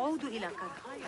سأعود إلى كرخاي.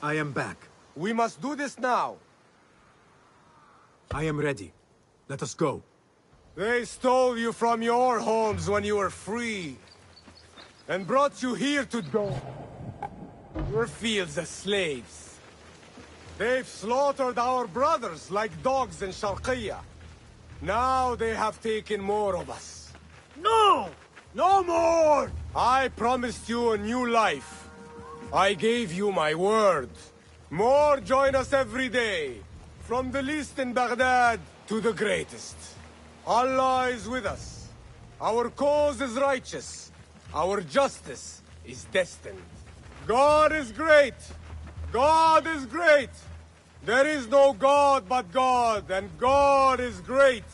I am back. We must do this now. I am ready. Let us go. They stole you from your homes when you were free, and brought you here to die. Your fields as slaves. They've slaughtered our brothers like dogs in Sharqiyya. Now they have taken more of us. No! No more! I promised you a new life. I gave you my word. More join us every day, from the least in Baghdad to the greatest. Allah is with us. Our cause is righteous. Our justice is destined. God is great. God is great. There is no God but God, and God is great.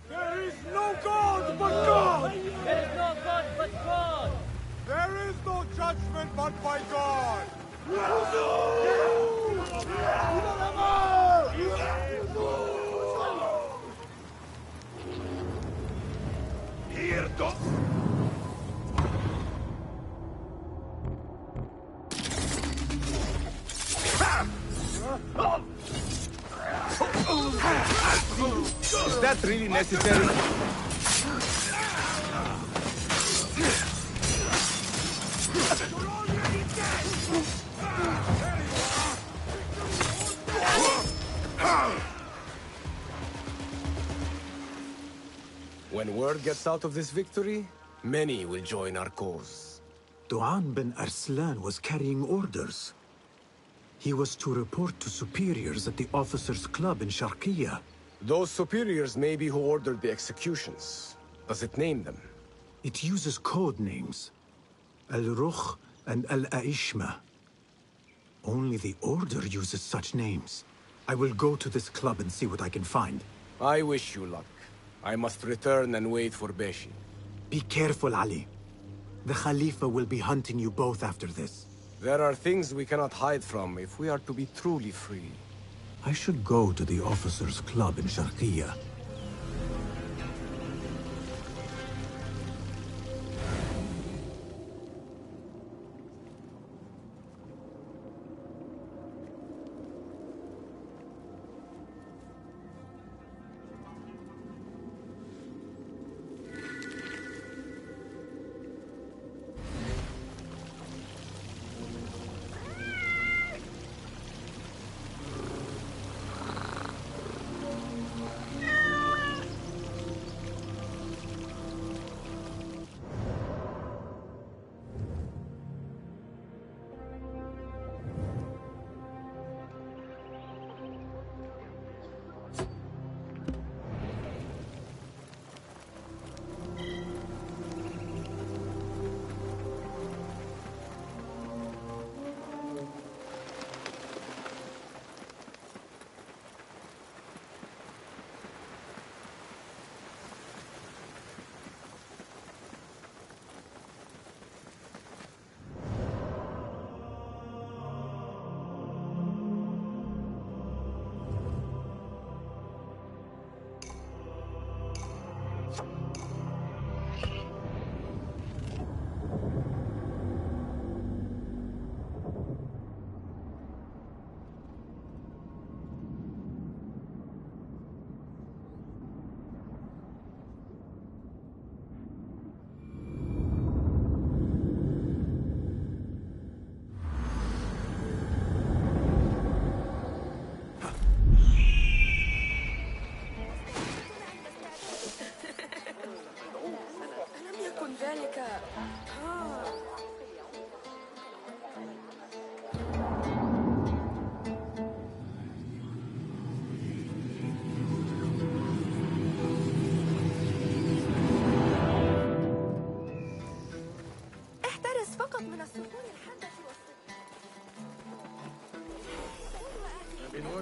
There is no God but God. There is no God but God. There is no judgment but by God. Here, Doc. Is that really necessary? When word gets out of this victory, many will join our cause. Du'an bin Arslan was carrying orders. He was to report to superiors at the officers' club in Sharqiyya. Those superiors may be who ordered the executions. Does it name them? It uses code names. Al-Rukh and Al-Aishma. Only the Order uses such names. I will go to this club and see what I can find. I wish you luck. I must return and wait for Beshi. Be careful, Ali. The Khalifa will be hunting you both after this. There are things we cannot hide from if we are to be truly free. I should go to the officers' club in Sharqiyya.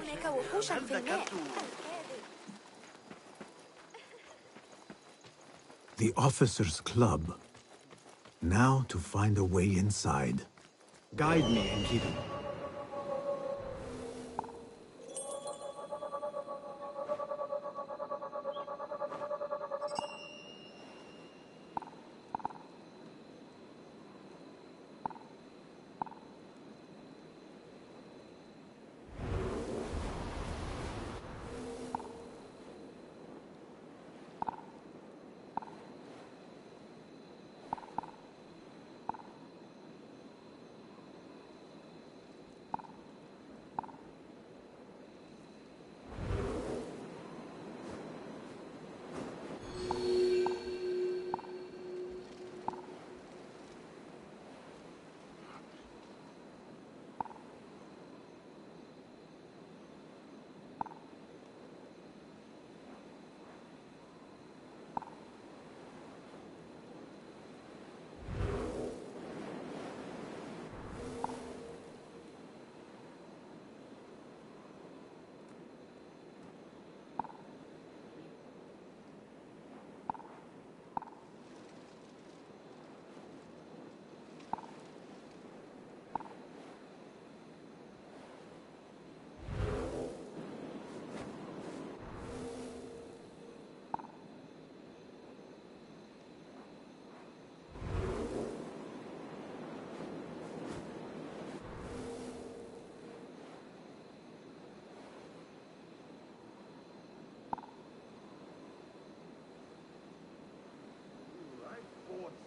هناك وحوشا في الماء. The Officers' Club. Now to find a way inside. Guide me, Enkidu.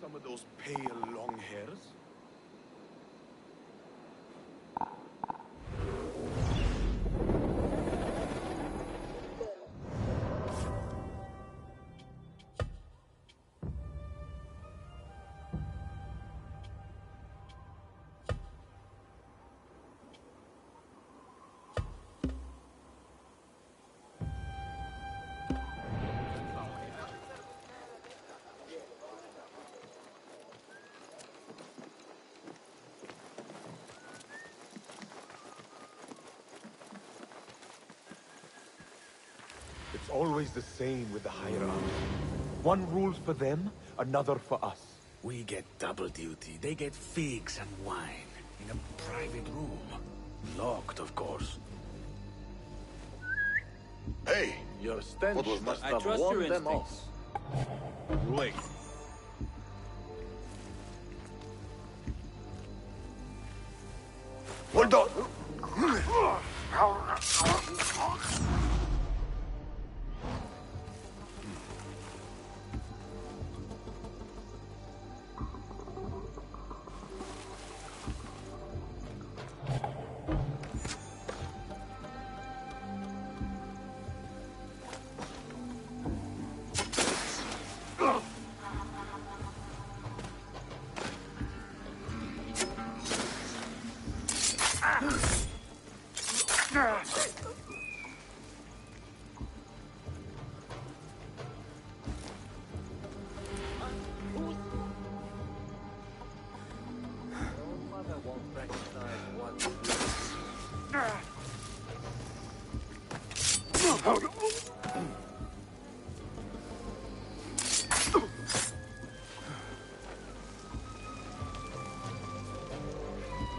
Some of those pale long hairs. It's always the same with the hierarchy. One rules for them, another for us. We get double duty. They get figs and wine in a private room. Locked, of course. Hey, Your stench what was must that? have I trust your warned them instincts. off. Wait. Hold on!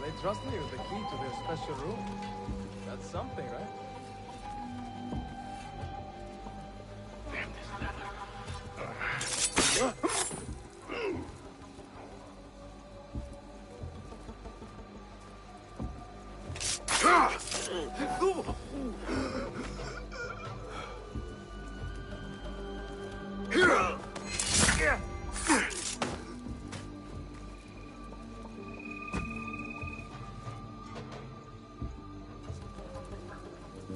They trust me with the key to their special room. That's something, right?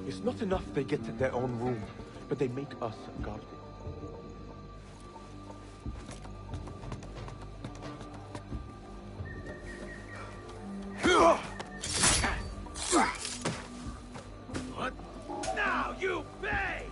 It's not enough they get their own room, but they make us guard it. What? Now you pay!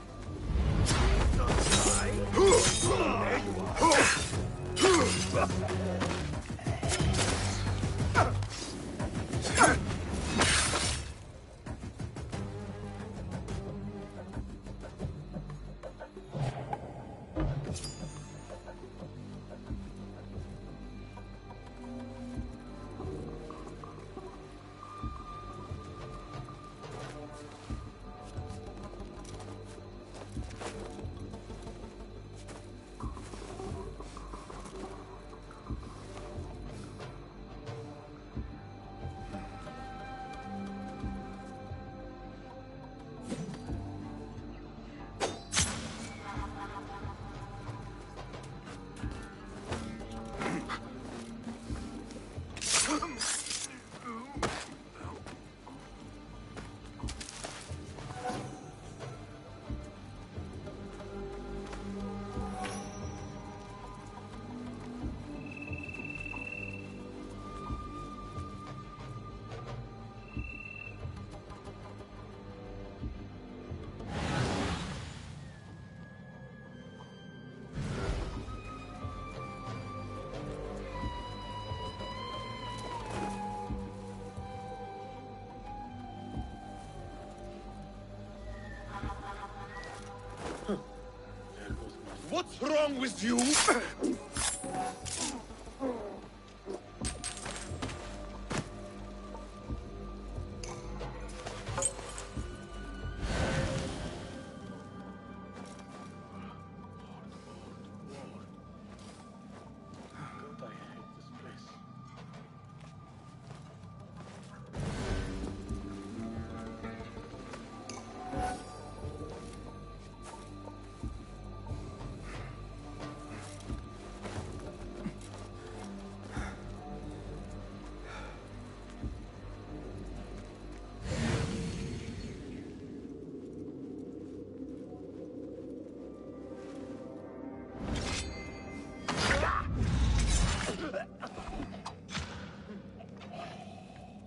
What's wrong with you?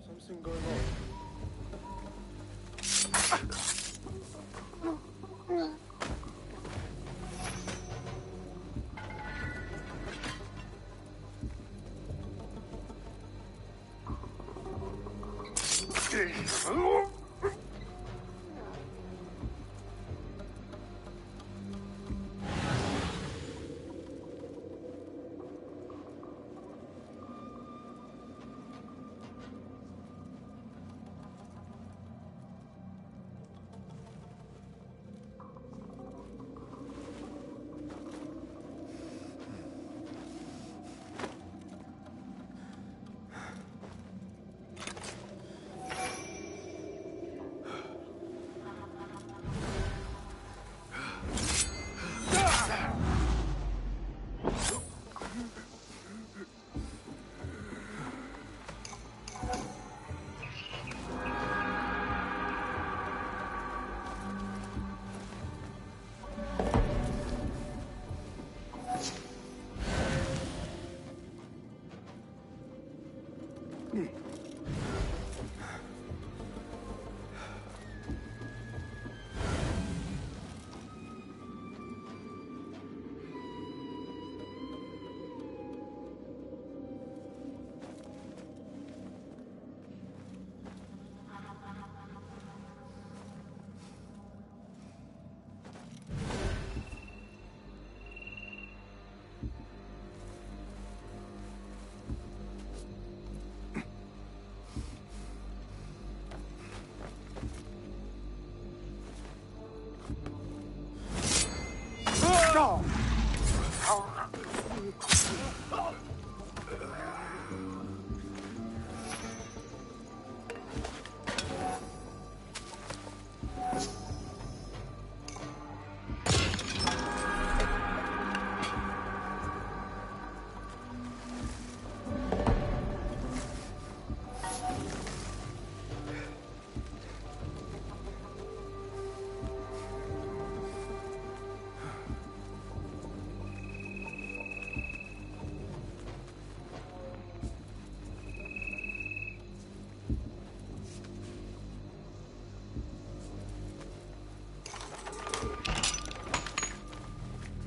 Something going on.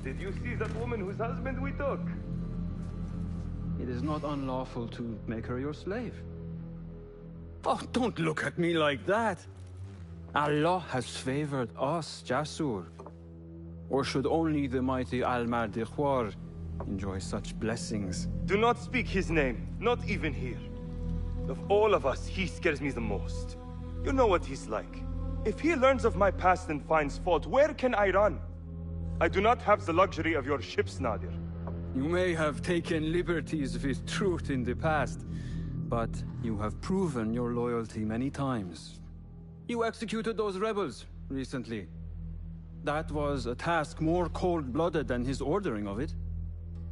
Did you see that woman whose husband we took? It is not unlawful to make her your slave. Oh, don't look at me like that. Allah has favored us, Jasur. Or should only the mighty Al-Mardikhwar enjoy such blessings? Do not speak his name, not even here. Of all of us, he scares me the most. You know what he's like. If he learns of my past and finds fault, where can I run? I do not have the luxury of your ships, Nadir. You may have taken liberties with truth in the past, but you have proven your loyalty many times. You executed those rebels recently. That was a task more cold-blooded than his ordering of it.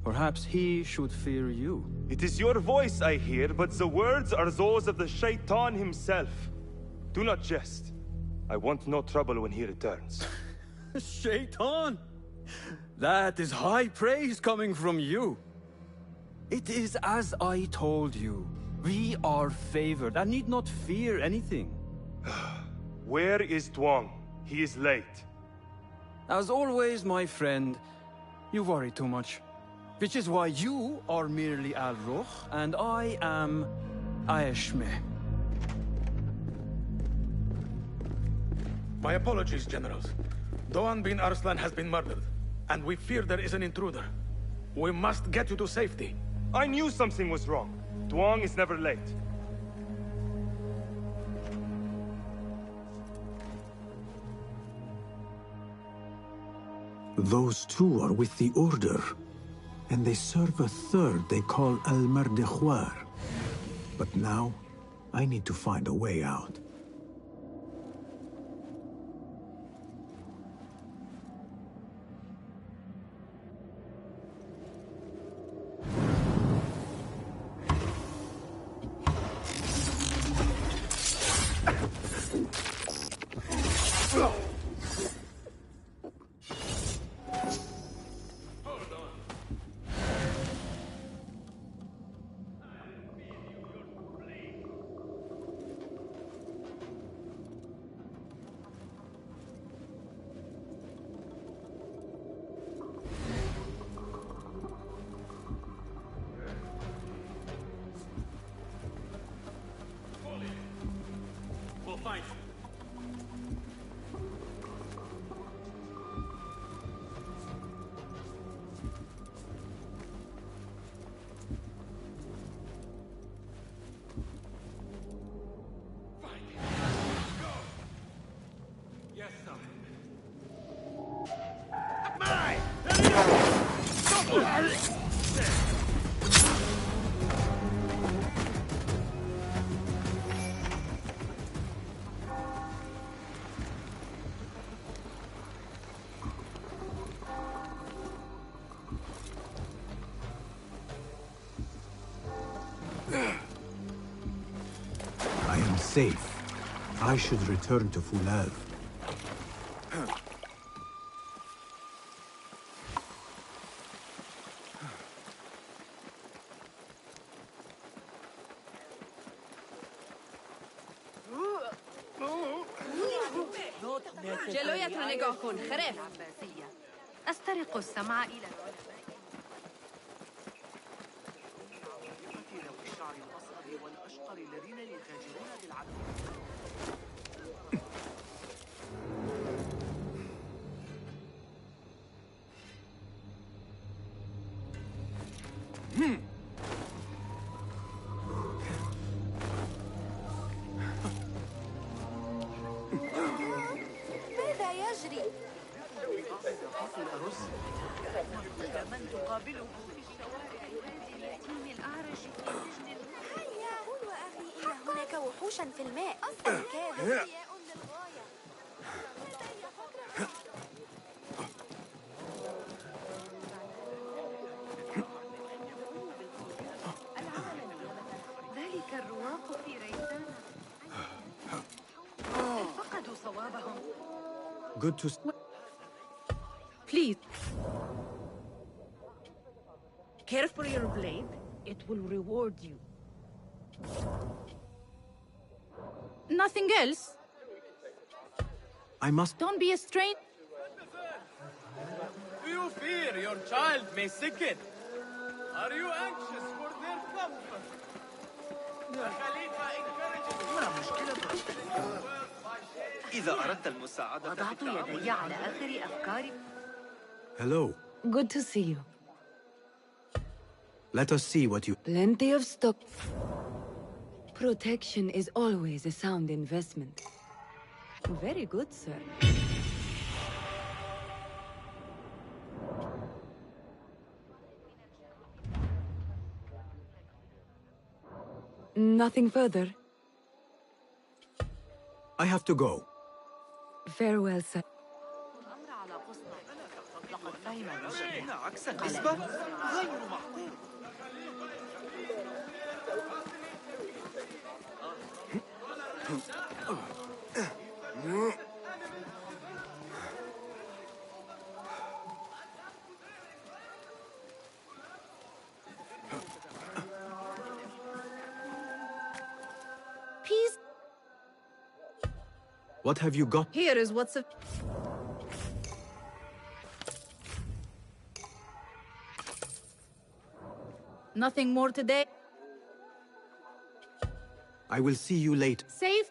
Perhaps he should fear you. It is your voice I hear, but the words are those of the Shaitan himself. Do not jest. I want no trouble when he returns. Shaitan! That is high praise coming from you. It is as I told you. We are favored and need not fear anything. Where is Tuang? He is late. As always, my friend, you worry too much. Which is why you are merely Al-Ruh, and I am Aeshmeh. My apologies, generals. Doan bin Arslan has been murdered. and we fear there is an intruder. We must get you to safety. I knew something was wrong. Duong is never late. Those two are with the Order, and they serve a third they call Al-Mardekhwar. But now, I need to find a way out. I am safe. I should return to Fulal. جلوية نيجوكون خرف أسترق السمع إلى الشعر الأصغر والأشقر الذين يتاجرون بالعدل. ماذا يجري؟ من تقابله في الشوارع هذه اليتيم الأعرج في سجن هيا قول وأخي إن هناك وحوشا في الماء أصلا كاذب أذكياء للغاية لدي فكرة ذلك الرواق في ريسان فقدوا صوابهم. Good to... Please. Care for your blade? It will reward you. Nothing else? I must... Don't be a stranger. Do you fear your child may sicken? Are you anxious for their comfort? The Khalifa encourages إذا أردت المساعدة وضعت يدي على آخر أفكاري. Hello. Good to see you. Let us see what you... Plenty of stock. Protection is always a sound investment. Very good, sir. Nothing further. I have to go. Farewell, sir. عكس النسبة غير معقول. Peace. What have you got? Here is what's a... Nothing more today. I will see you late. Safe.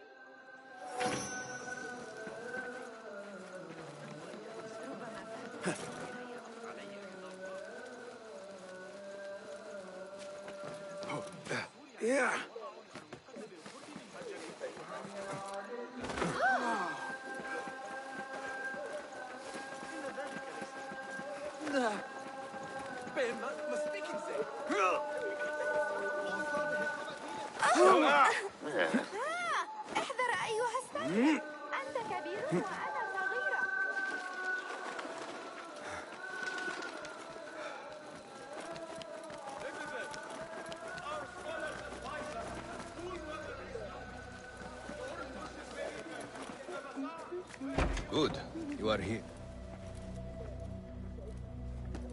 احذر أيها الساحر. أنت كبير وأنا صغيرة. Good. You are here.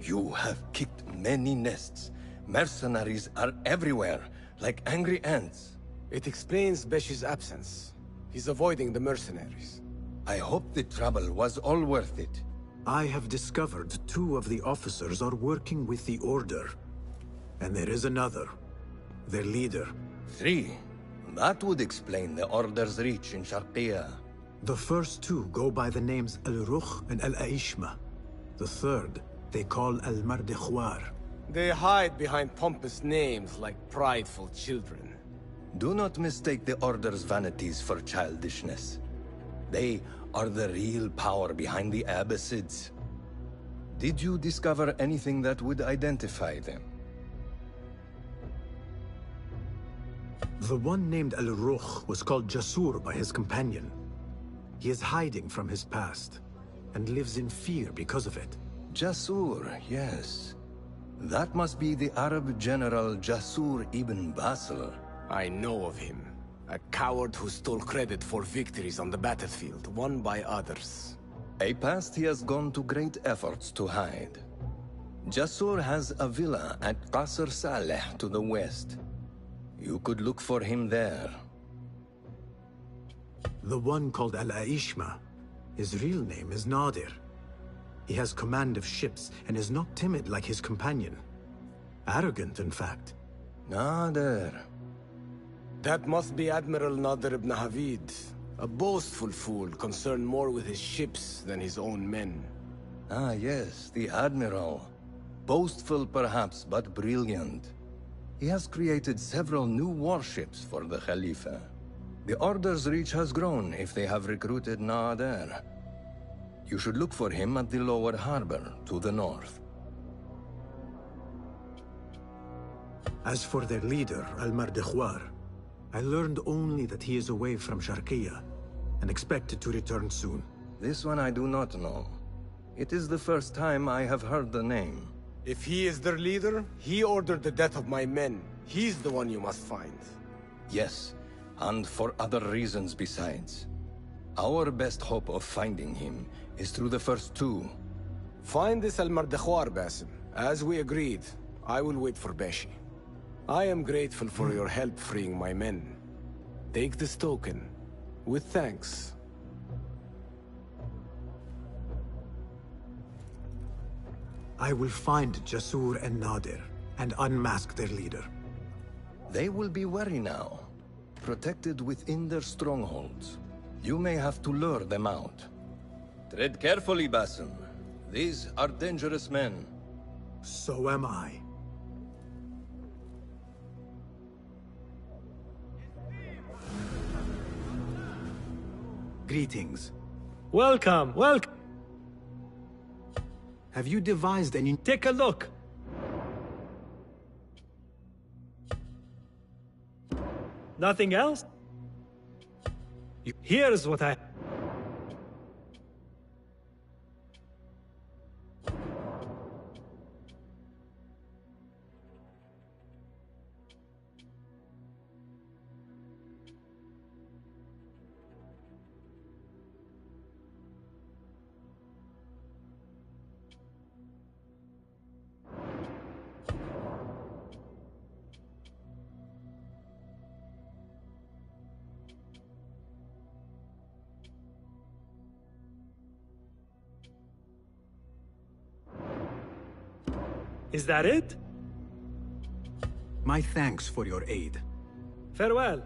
You have kicked many nests. Mercenaries are everywhere, like angry ants. It explains Beshi's absence. He's avoiding the mercenaries. I hope the trouble was all worth it. I have discovered 2 of the officers are working with the Order. And there is another. Their leader. 3. That would explain the Order's reach in Sharqiya. The first 2 go by the names Al-Rukh and Al-Aishma. The third, they call Al-Mardekhwar. They hide behind pompous names like prideful children. Do not mistake the Order's vanities for childishness. They are the real power behind the Abbasids. Did you discover anything that would identify them? The one named Al-Rukh was called Jasur by his companion. He is hiding from his past, and lives in fear because of it. Jasur, yes. That must be the Arab general Jasur ibn Basel. I know of him. A coward who stole credit for victories on the battlefield, won by others. A past he has gone to great efforts to hide. Jasur has a villa at Qasr Saleh to the west. You could look for him there. The one called Al-Aishma, his real name is Nadir. He has command of ships and is not timid like his companion. Arrogant, in fact. Nadir. That must be Admiral Nadir ibn Havid. A boastful fool concerned more with his ships than his own men. Ah, yes, the Admiral. Boastful perhaps, but brilliant. He has created several new warships for the Khalifa. The Order's reach has grown if they have recruited Nadir. You should look for him at the lower harbor, to the north. As for their leader, Al-Mardekhwar, I learned only that he is away from Sharqiya, and expected to return soon. This one I do not know. It is the first time I have heard the name. If he is their leader, he ordered the death of my men. He's the one you must find. Yes, and for other reasons besides. Our best hope of finding him is through the first 2. Find this Al-Mardekhwar, Basim. As we agreed, I will wait for Beshi. I am grateful for your help freeing my men. Take this token, with thanks. I will find Jasur and Nadir, and unmask their leader. They will be wary now, protected within their strongholds. You may have to lure them out. Tread carefully, Basim. These are dangerous men. So am I. Greetings. Welcome, welcome. Have you devised any... Take a look. Nothing else? Here's what I... Is that it? My thanks for your aid. Farewell.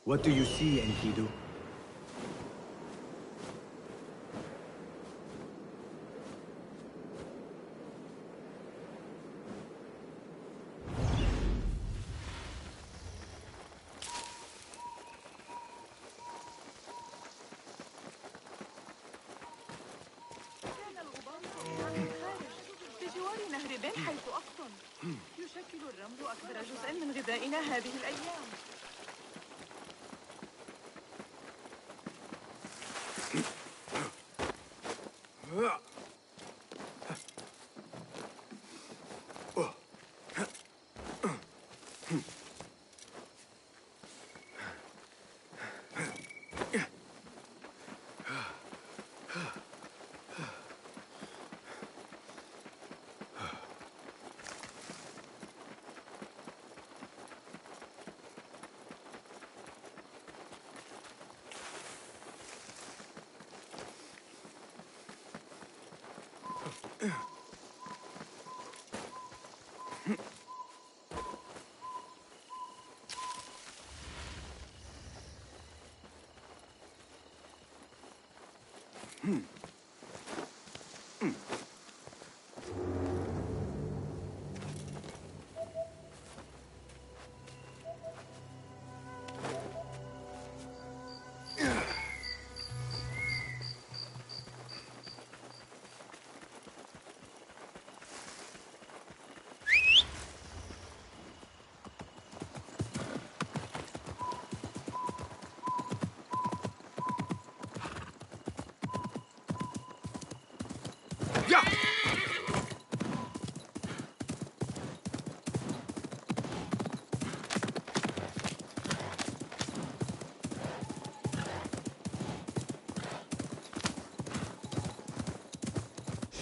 What do you see, Enkidu? بجوار نهر بن حيث أقطن يشكل الرمل أكبر جزء من غذائنا هذه الأيام.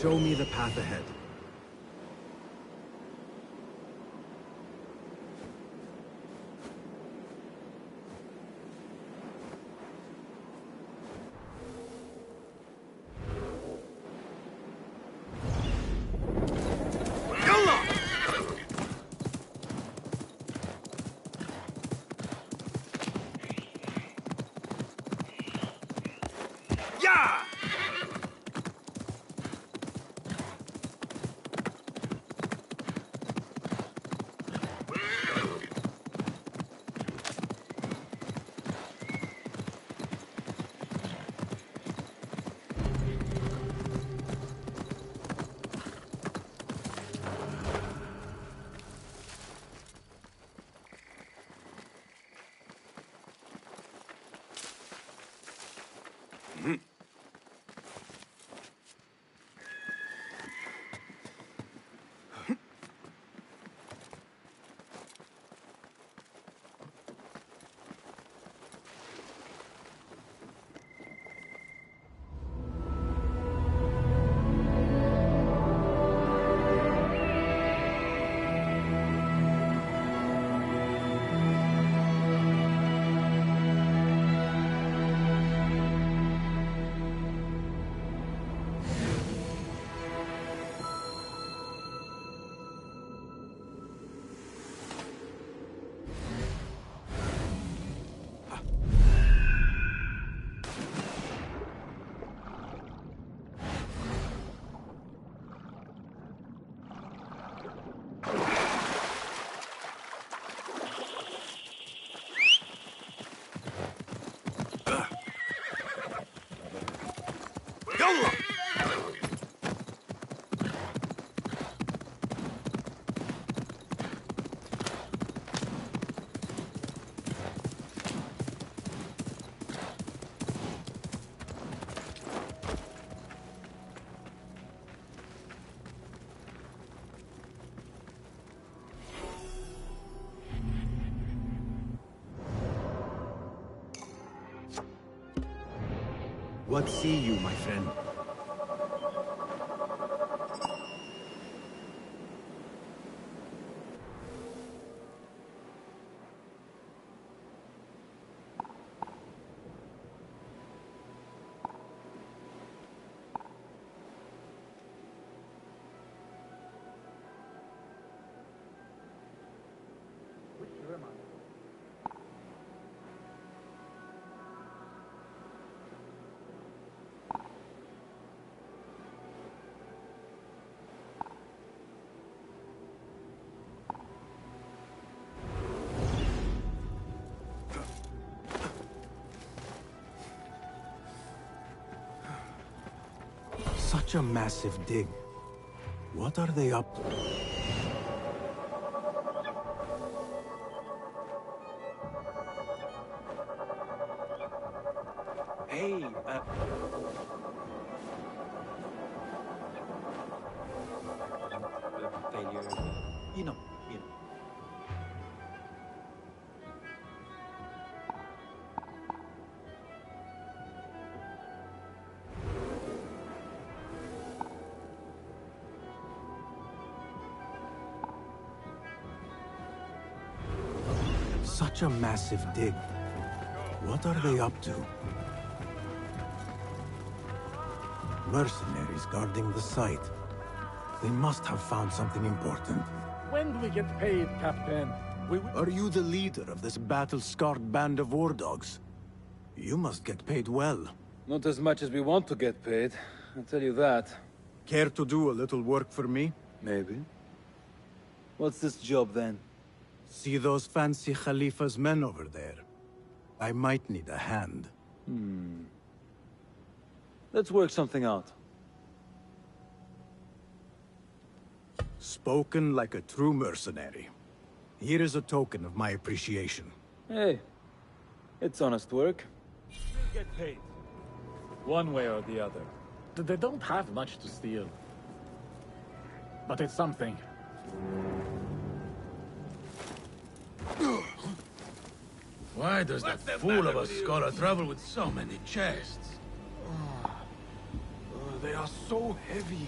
Show me the path ahead. What see you, my friend? Such a massive dig. What are they up to? Hey, failure. You know. Such a massive dig. What are they up to? Mercenaries guarding the site. They must have found something important. When do we get paid, Captain? Are you the leader of this battle-scarred band of war dogs? You must get paid well. Not as much as we want to get paid, I'll tell you that. Care to do a little work for me? Maybe. What's this job then? See those fancy Khalifa's men over there? I might need a hand. Let's work something out. Spoken like a true mercenary. Here is a token of my appreciation. Hey, it's honest work. Get paid. One way or the other. They don't have much to steal. But it's something. Why does that fool of a scholar travel with so many chests? They are so heavy.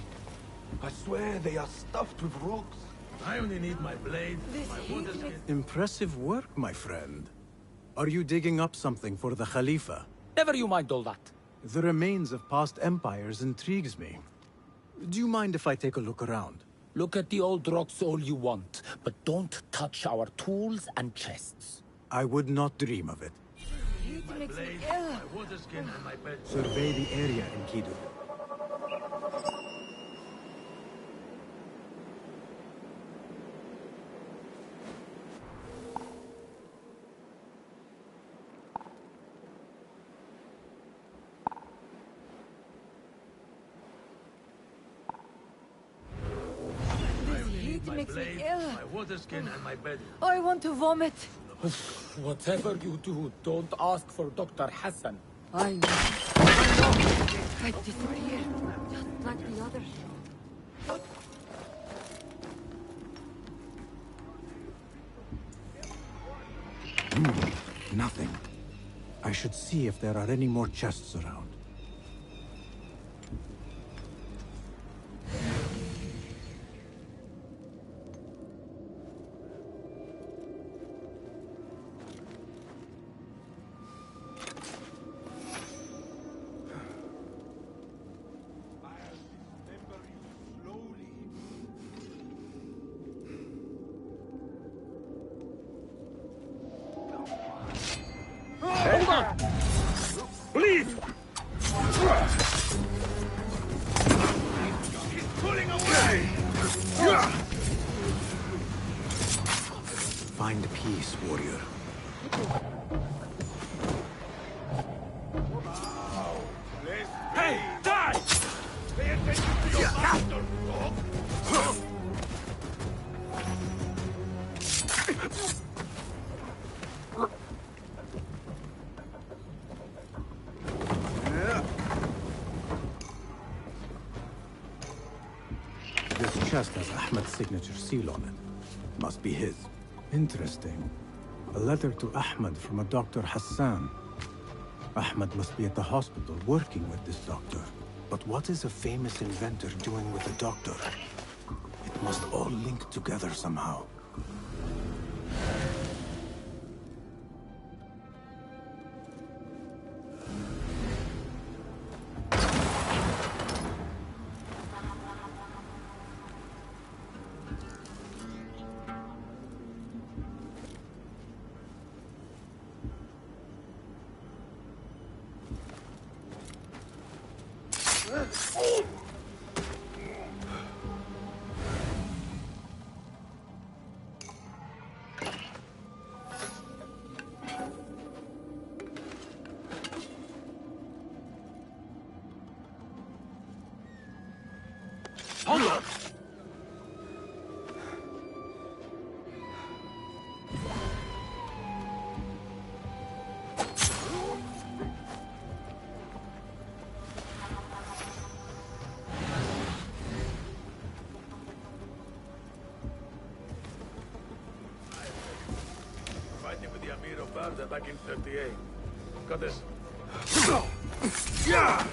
I swear they are stuffed with rocks. I only need my blade, my water skin. Impressive work, my friend. Are you digging up something for the Khalifa? Never you mind all that. The remains of past empires intrigues me. Do you mind if I take a look around? Look at the old rocks all you want, but don't touch our tools and chests. I would not dream of it. My blade, my water skin, and my bed. Survey the area, Enkidu. My blade, my water skin, and my bed. I want to vomit. Whatever you do, don't ask for Dr. Hassan. I know. I disappear, just like the others. Nothing. I should see if there are any more chests around. Please! Pulling away! Find peace, warrior. Hey, die! Pay attention to your master, dog! This chest has Ahmed's signature seal on it. Must be his. Interesting. A letter to Ahmed from a Dr. Hassan. Ahmed must be at the hospital working with this doctor. But what is a famous inventor doing with a doctor? It must all link together somehow. Hold on! Fighting with the Amir of Barda back in 38. Got this. Yeah!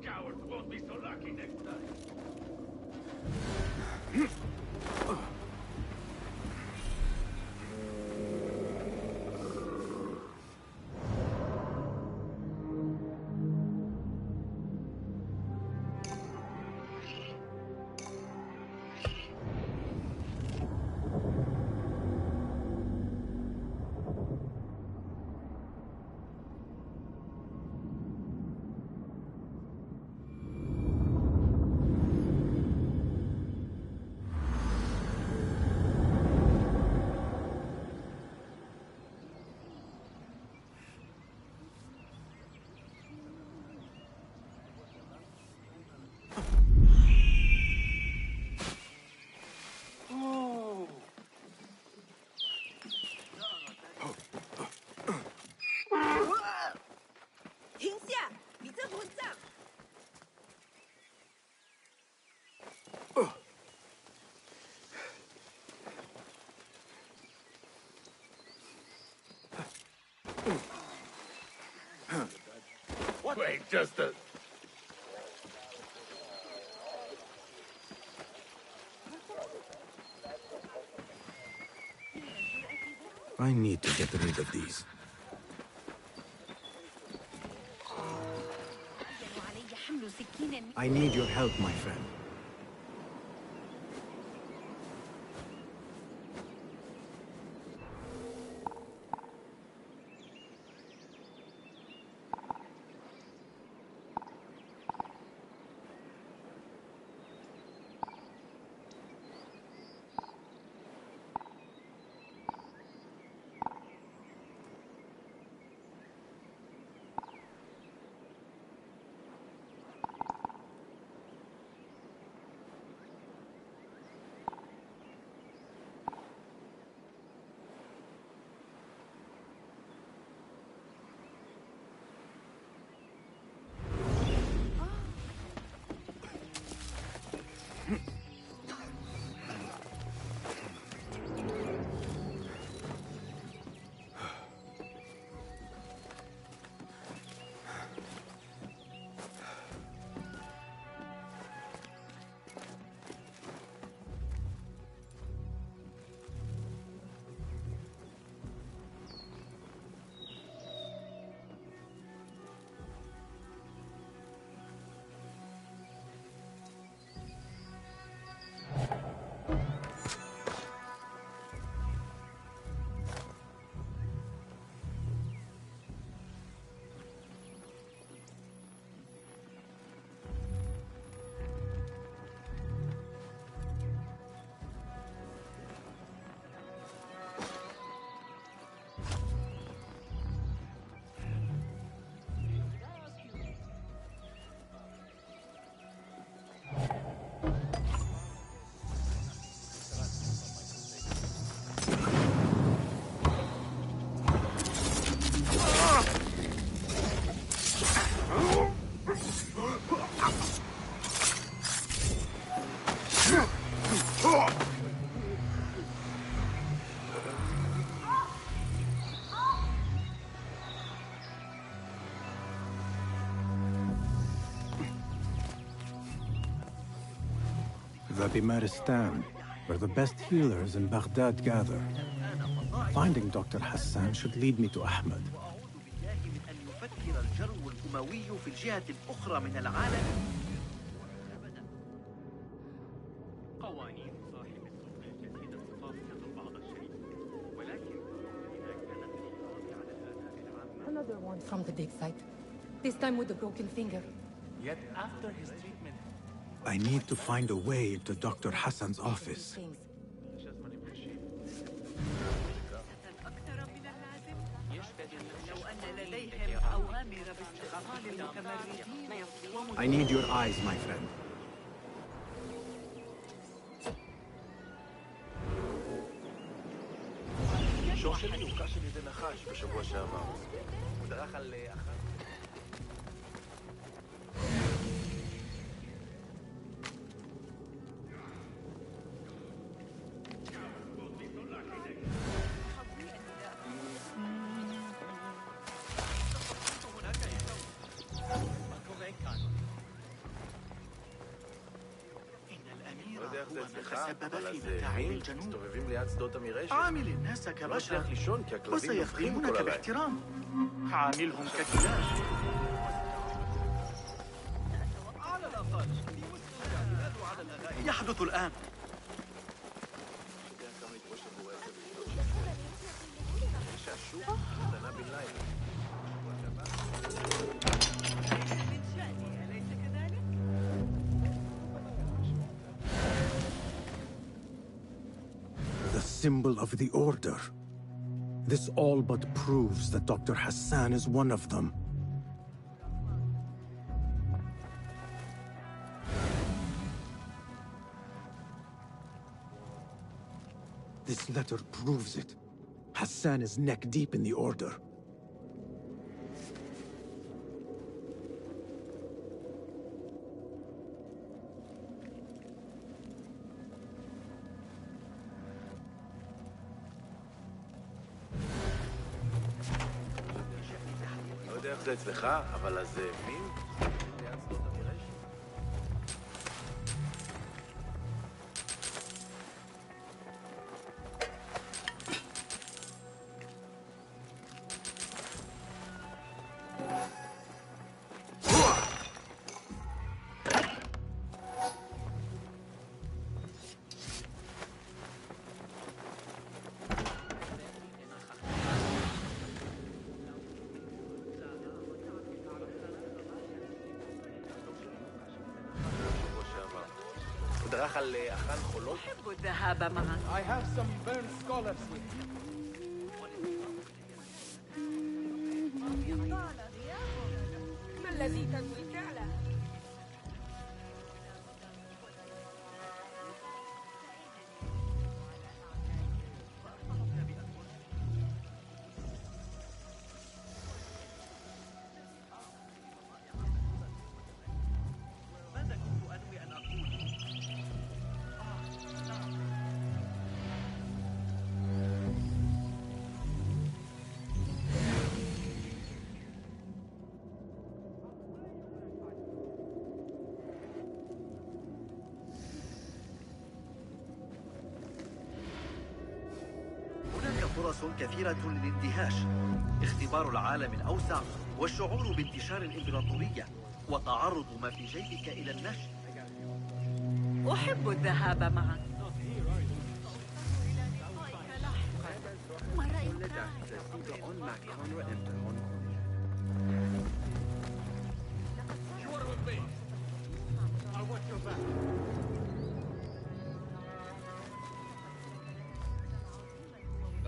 Cowards won't be so lucky next time. Wait, just a... I need to get rid of these. I need your help, my friend. The Bimaristan, where the best healers in Baghdad gather. Finding Dr. Hassan should lead me to Ahmed. يفكر الجرو الأموي في الجهة الأخرى من العالم. قوانين صاحب السلطة الجديدة تفاصل بعض الشيء، ولكن Another one from the dig site. This time with the broken finger. Yet after his treatment, I need to find a way into Dr. Hassan's office. I need your eyes, my friend. שור שלי הוקש על ידי נחש בשבוע שעבר. הוא דרך על אחת. מסתובבים ליד שדות המירש. عامل الناس كبشر שייך לישון כי הכלבים נובחים وسيخدمونك כל הלילה. باحترام. عاملهم ككلاب. على الأقل يحدث الآن. The symbol of the Order. This all but proves that Dr. Hassan is one of them. This letter proves it. Hassan is neck deep in the Order. לא יודע איך זה אצלך, אבל אז מין? ליד שדות המירש? דרך על אחן חולות? أحب الذهاب معك. I have some burned scholars with me. ما الذي تنوي فعله؟ ماذا كنت أنوي أن أقول؟ هناك فرص كثيرة للاندهاش، اختبار العالم الأوسع والشعور بانتشار الإمبراطورية وتعرض ما في جيبك إلى النشر. أحب الذهاب معك. ما رأيك؟ You are with me. I want your back.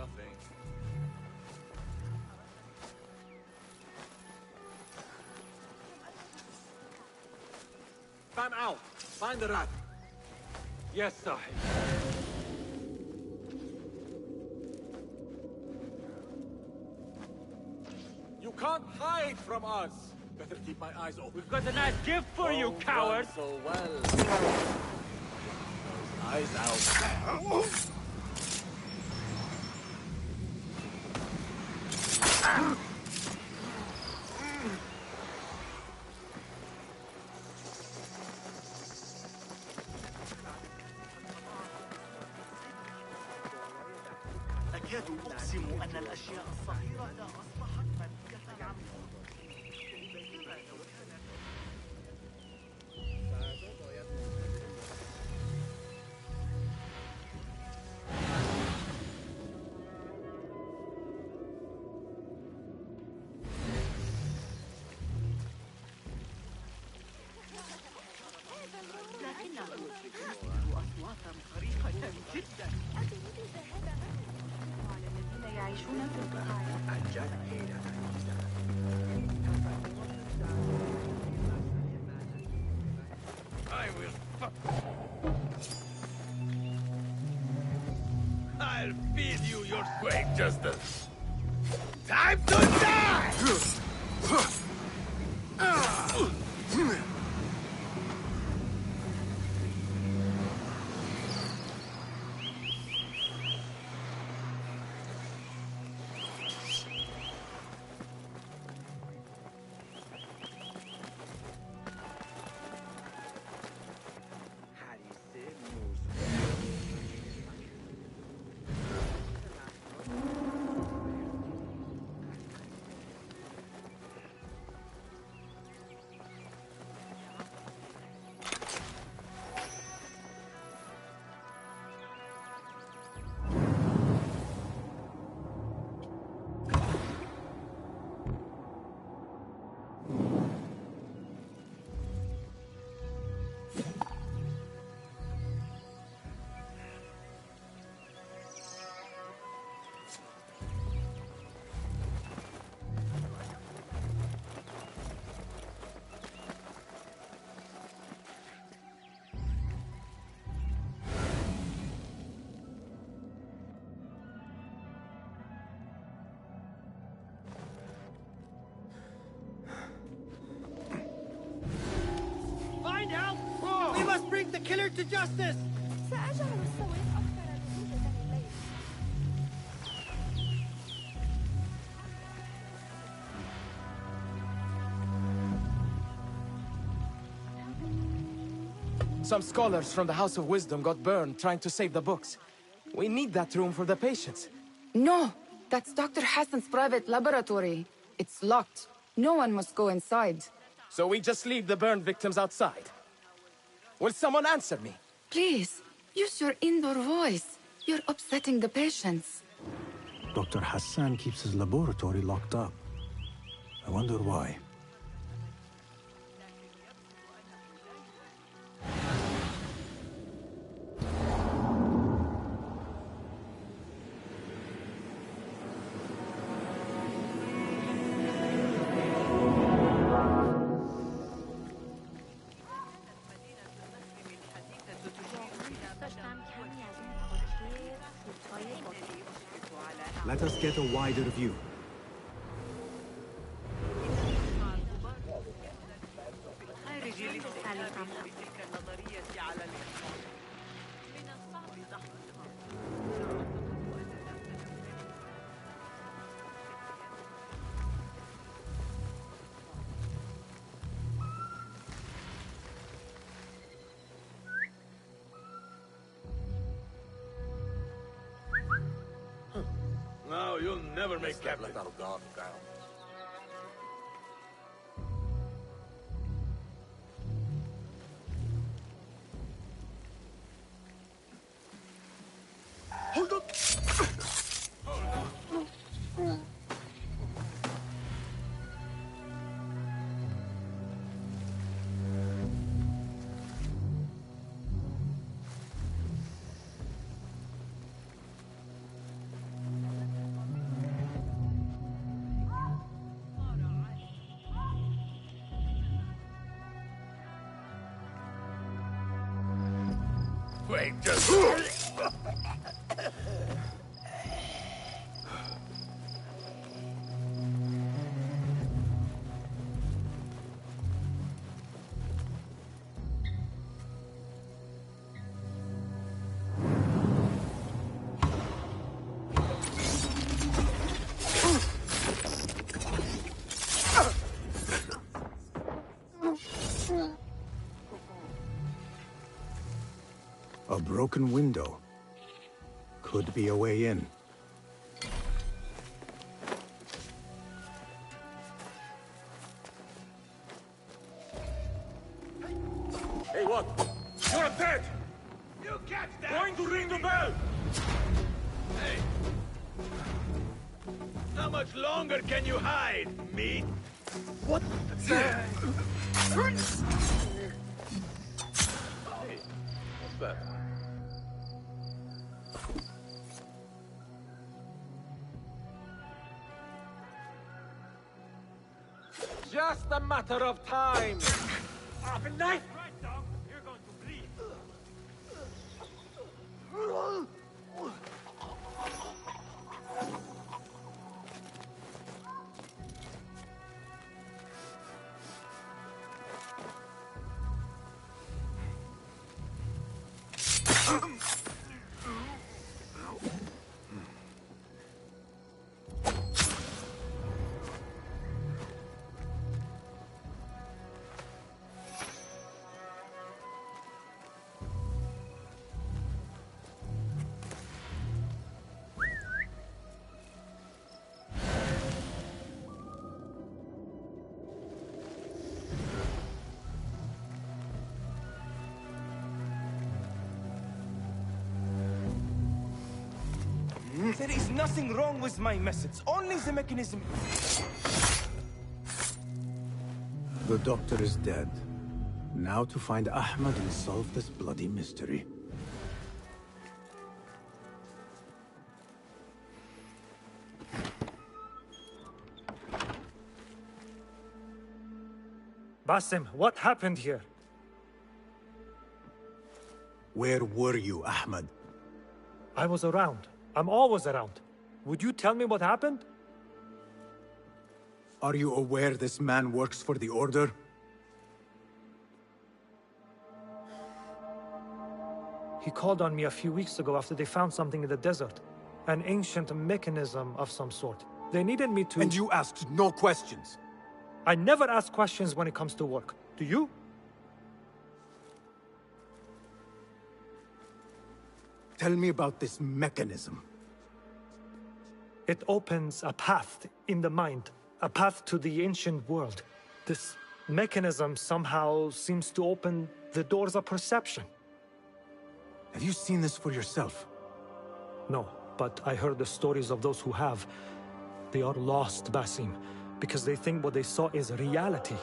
Nothing. I'm out. Find the rat. Yes, Sahib. You can't hide from us. Better keep my eyes open. We've got a nice gift for you, coward! So well. Eyes out. أكاد أقسم أن الأشياء الصغيرة أصبحت ملكة عميقة. لكنه يصدر أصواتا خريقة جدا وعلى الذين يعيشون في البقاع. I will I'll feed you your great justice. Time to die! Find help! We must bring the killer to justice! سأجعل السويق أكثر برودة الليل. Some scholars from the House of Wisdom got burned trying to save the books. We need that room for the patients. No! That's Dr. Hassan's private laboratory. It's locked. No one must go inside. So we just leave the burned victims outside. Will someone answer me? Please, use your indoor voice. You're upsetting the patients. Dr. Hassan keeps his laboratory locked up. I wonder why. Let us get a wider view. No, you'll never make captain. Hold up! Wait, just... A broken window. Could be a way in. not dead! You catch that! Going to ring the bell! Hey! How much longer can you hide, meat? What the... Hey, what's that? Just a matter of time. A knife! Right, dog. You're going to bleed. There is nothing wrong with my methods, only the mechanism. The doctor is dead. Now to find Ahmad and solve this bloody mystery. Basim, what happened here? Where were you, Ahmad? I was around. I'm always around. Would you tell me what happened? Are you aware this man works for the Order? He called on me a few weeks ago after they found something in the desert. An ancient mechanism of some sort. They needed me to... And you asked no questions? I never ask questions when it comes to work. Do you? Tell me about this mechanism. It opens a path in the mind, a path to the ancient world. This mechanism somehow seems to open the doors of perception. Have you seen this for yourself? No, but I heard the stories of those who have. They are lost, Basim, because they think what they saw is reality.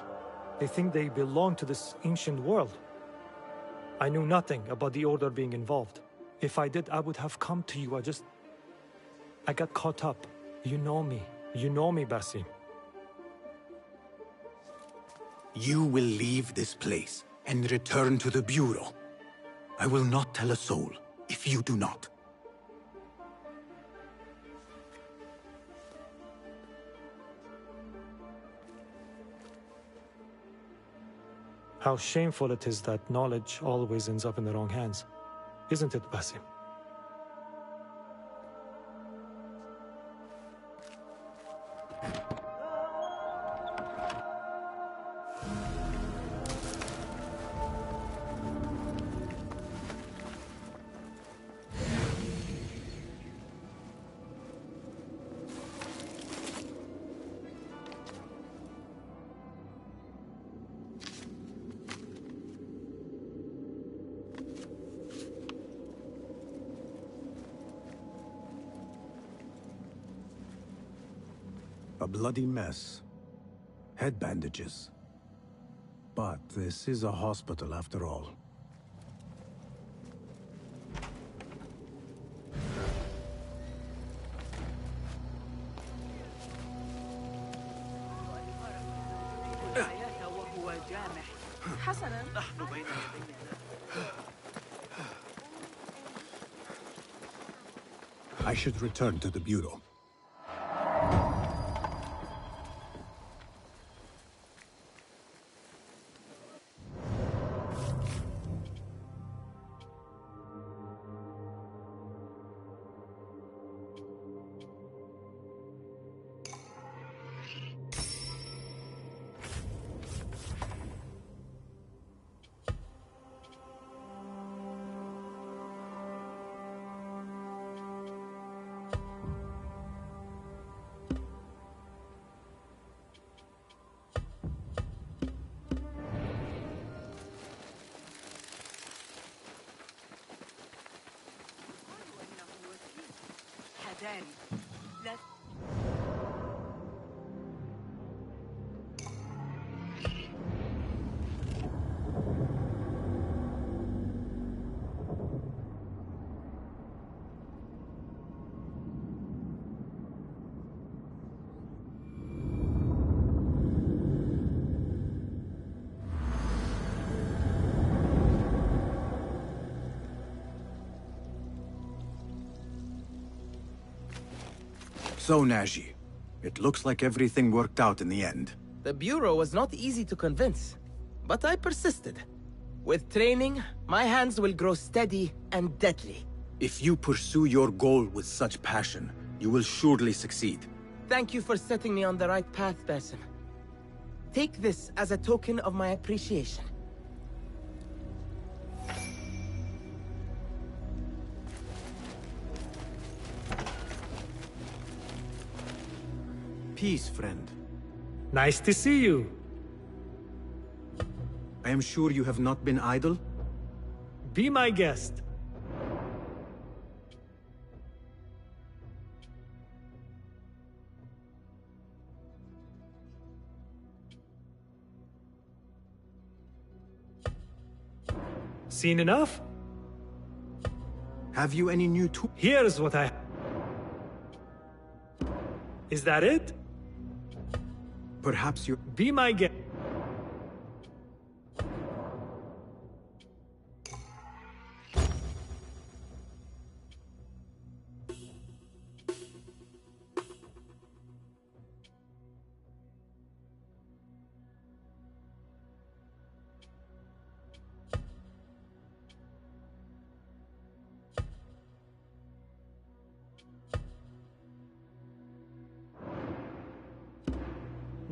They think they belong to this ancient world. I knew nothing about the Order being involved. If I did, I would have come to you. I got caught up. You know me. You know me, Basim. You will leave this place and return to the Bureau. I will not tell a soul if you do not. How shameful it is that knowledge always ends up in the wrong hands. Isn't it, Basim? A bloody mess. Head bandages. But this is a hospital after all. I should return to the Bureau. تاني. لا So, Naji, it looks like everything worked out in the end. The Bureau was not easy to convince, but I persisted. With training, my hands will grow steady and deadly. If you pursue your goal with such passion, you will surely succeed. Thank you for setting me on the right path, Basim. Take this as a token of my appreciation. Peace, friend. Nice to see you. I am sure you have not been idle? Be my guest. Seen enough? Have you any new tools? Here's what I... Is that it? Perhaps you... Be my guest.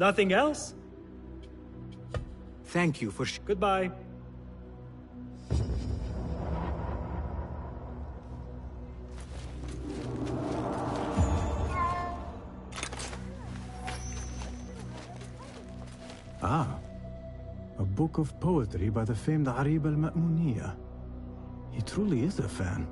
Nothing else? Thank you for... Goodbye. Ah, a book of poetry by the famed Arib al-Ma'muniyah. He truly is a fan.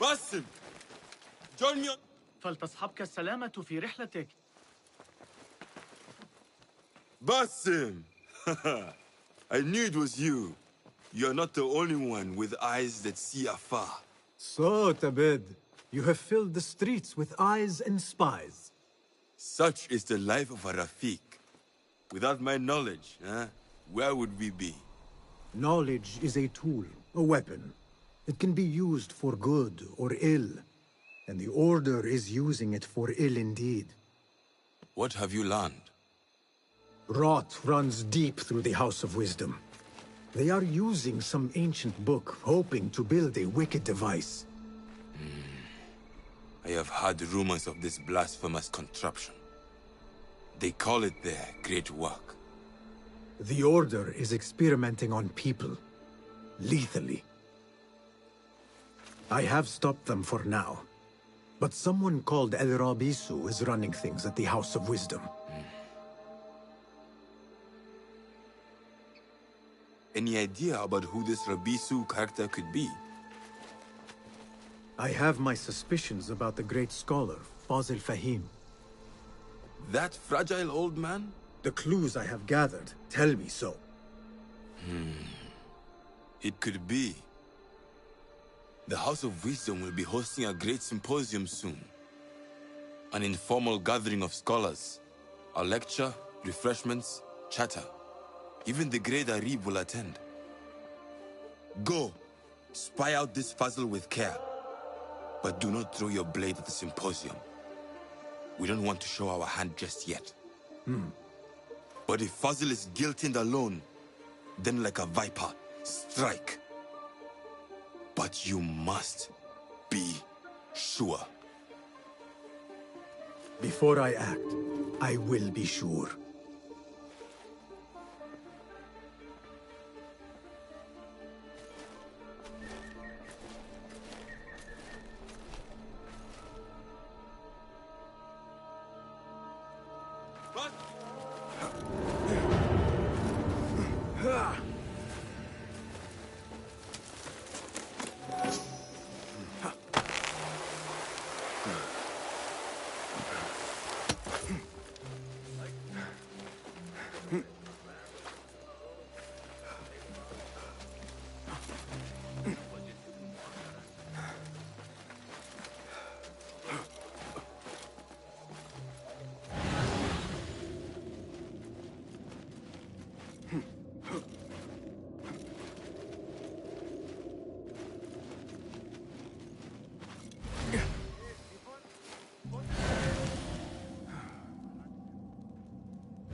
باسم! join me on... فلتصحبك السلامة في رحلتك. Basim! I knew it was you. You're not the only one with eyes that see afar. So, Tabid, you have filled the streets with eyes and spies. Such is the life of a Rafiq. Without my knowledge, where would we be? Knowledge is a tool, a weapon. It can be used for good or ill, and the Order is using it for ill indeed. What have you learned? Rot runs deep through the House of Wisdom. They are using some ancient book, hoping to build a wicked device. I have heard rumors of this blasphemous contraption. They call it their great work. The Order is experimenting on people, lethally. I have stopped them for now, but someone called El Rabisu is running things at the House of Wisdom. Any idea about who this Rabisu character could be? I have my suspicions about the great scholar, Fazil Fahim. That fragile old man? The clues I have gathered tell me so. It could be. The House of Wisdom will be hosting a great symposium soon. An informal gathering of scholars. A lecture, refreshments, chatter. Even the great Arib will attend. Go, spy out this puzzle with care. But do not throw your blade at the symposium. We don't want to show our hand just yet. But if Fazil is guilty and alone, then like a viper, strike. But you must be sure. Before I act, I will be sure.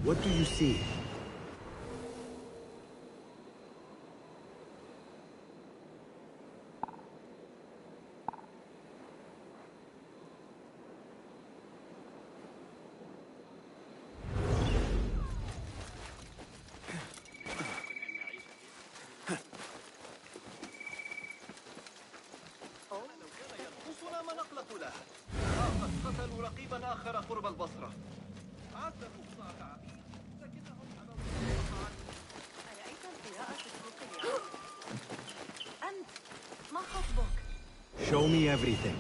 What do you see? ينقصنا ما نقلة له. قد قتلوا رقيبا آخر قرب البصرة. عذبوا بضعة عبيد لكنهم أبوا قطعا. أرأيت القراءة في السوق اليوم؟ أنت ما خطبك؟ Show me everything.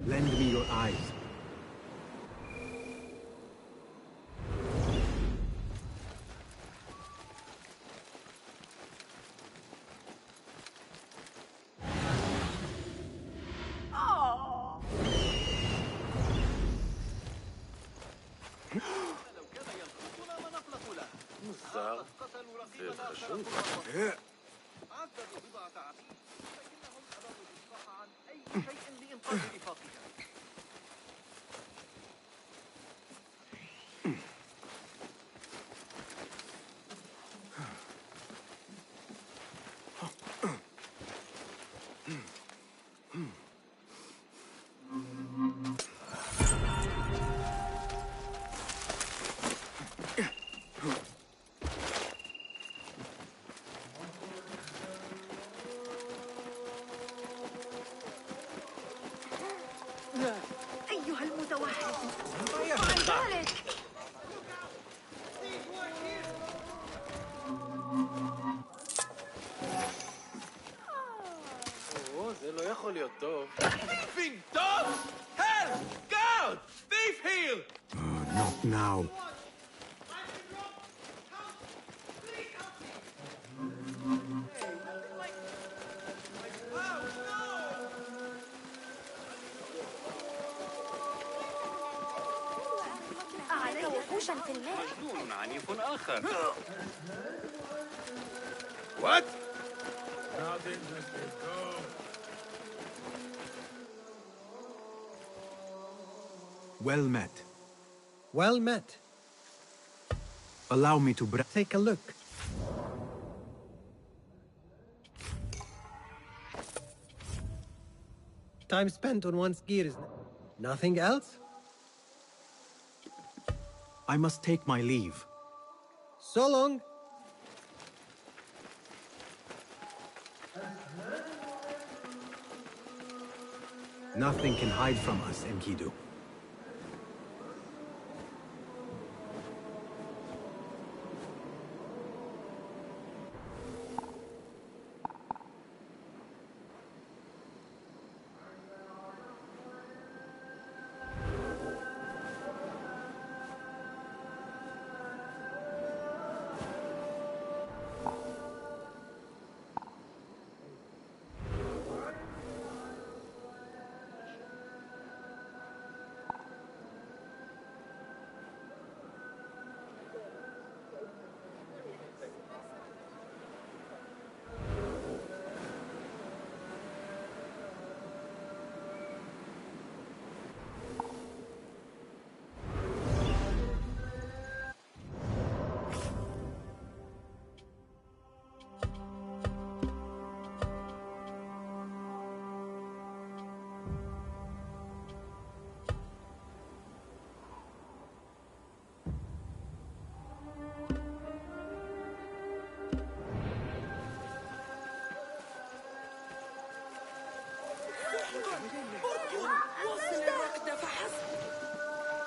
Lend me your eyes. عذبوا بضعة عبيد لكنهم أبوا الإصلاح عن أي شيء لإنقاذ رفاقها. أيها المتوحد عن ذلك. זה לא יכול להיות טוב. Thieving dogs! Help! Guard! Thief here! Not now. عليك وحوشا في الماء. مجنون عنيف آخر. What? Well met. Well met. Allow me to take a look. Time spent on one's gear is nothing else? I must take my leave. So long. Nothing can hide from us, Enkidu.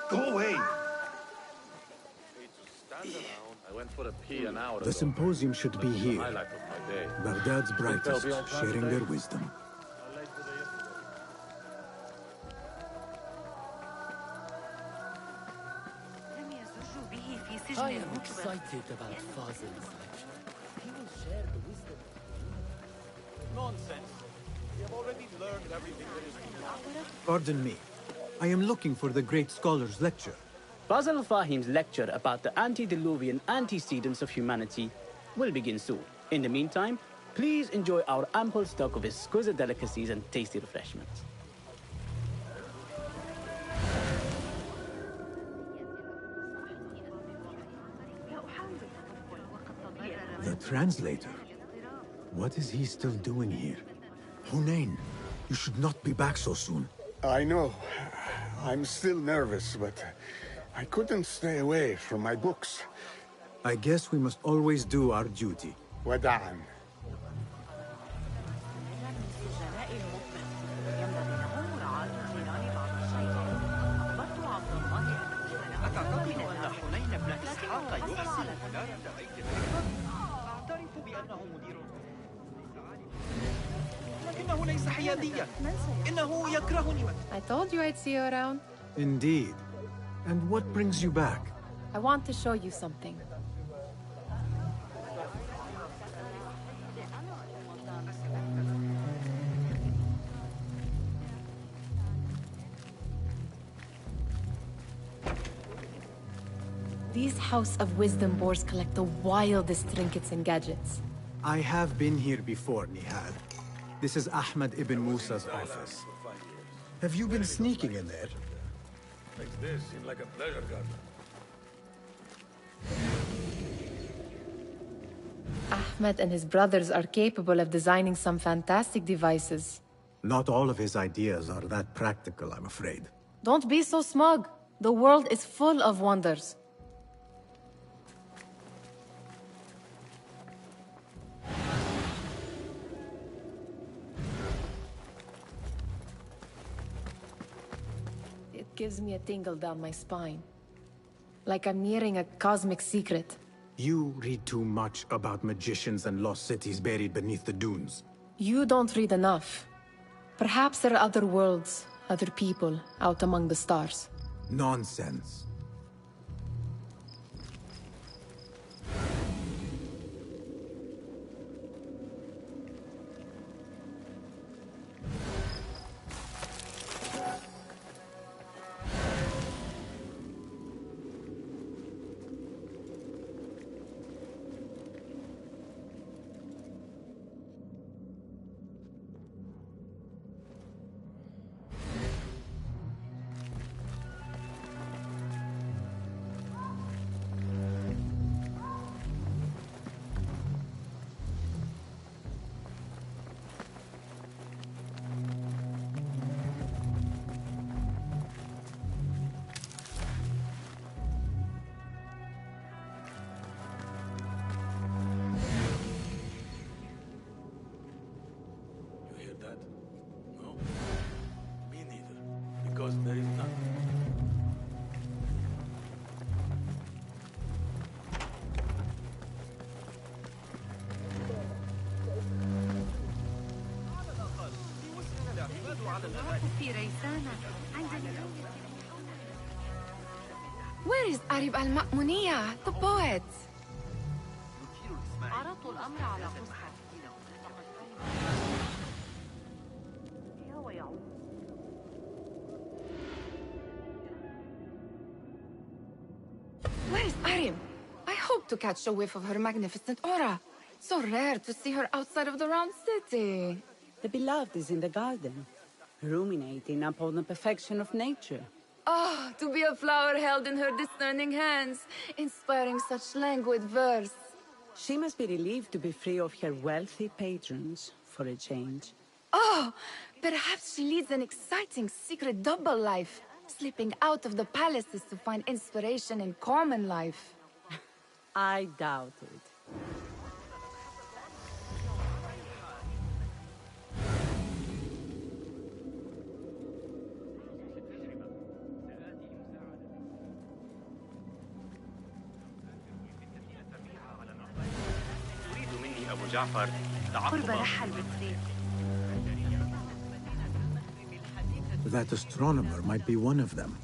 Go away! I went for a pee an hour The ago. symposium should be That was the here. highlight of my day. Baghdad's Think they'll brightest, be on time sharing today? their wisdom. لم يزجوا به في I سجن am المقبر. excited about Fazil's lecture. He will share the wisdom. Nonsense. We have already learned everything there is to know. Pardon me. I am looking for the great scholar's lecture. Basil Fahim's lecture about the antediluvian antecedents of humanity will begin soon. In the meantime, please enjoy our ample stock of exquisite delicacies and tasty refreshments. The translator? What is he still doing here? Hunain, you should not be back so soon. I know. I'm still nervous, but I couldn't stay away from my books. I guess we must always do our duty. وداعا. أتعتقد أن حنين بن إسحاق يحسن إدارة بيت أعترف بأنه مدير لكنه ليس حياديا إنه يكرهني I told you I'd see you around. Indeed. And what brings you back? I want to show you something. These House of Wisdom boars collect the wildest trinkets and gadgets. I have been here before, Nihal. This is Ahmed ibn Musa's office. Have you been sneaking in there? Makes this seem like a pleasure garden. Ahmed and his brothers are capable of designing some fantastic devices. Not all of his ideas are that practical, I'm afraid. Don't be so smug. The world is full of wonders. It gives me a tingle down my spine. Like I'm nearing a cosmic secret. You read too much about magicians and lost cities buried beneath the dunes. You don't read enough. Perhaps there are other worlds, other people, out among the stars. Nonsense. Where is Arib al-Ma'muniya, the poet? Where is Arib? I hope to catch a whiff of her magnificent aura. So rare to see her outside of the round city. The beloved is in the garden, ruminating upon the perfection of nature. Oh, to be a flower held in her discerning hands, inspiring such languid verse. She must be relieved to be free of her wealthy patrons, for a change. Oh, perhaps she leads an exciting secret double life, slipping out of the palaces to find inspiration in common life. I doubt it. That astronomer might be one of them.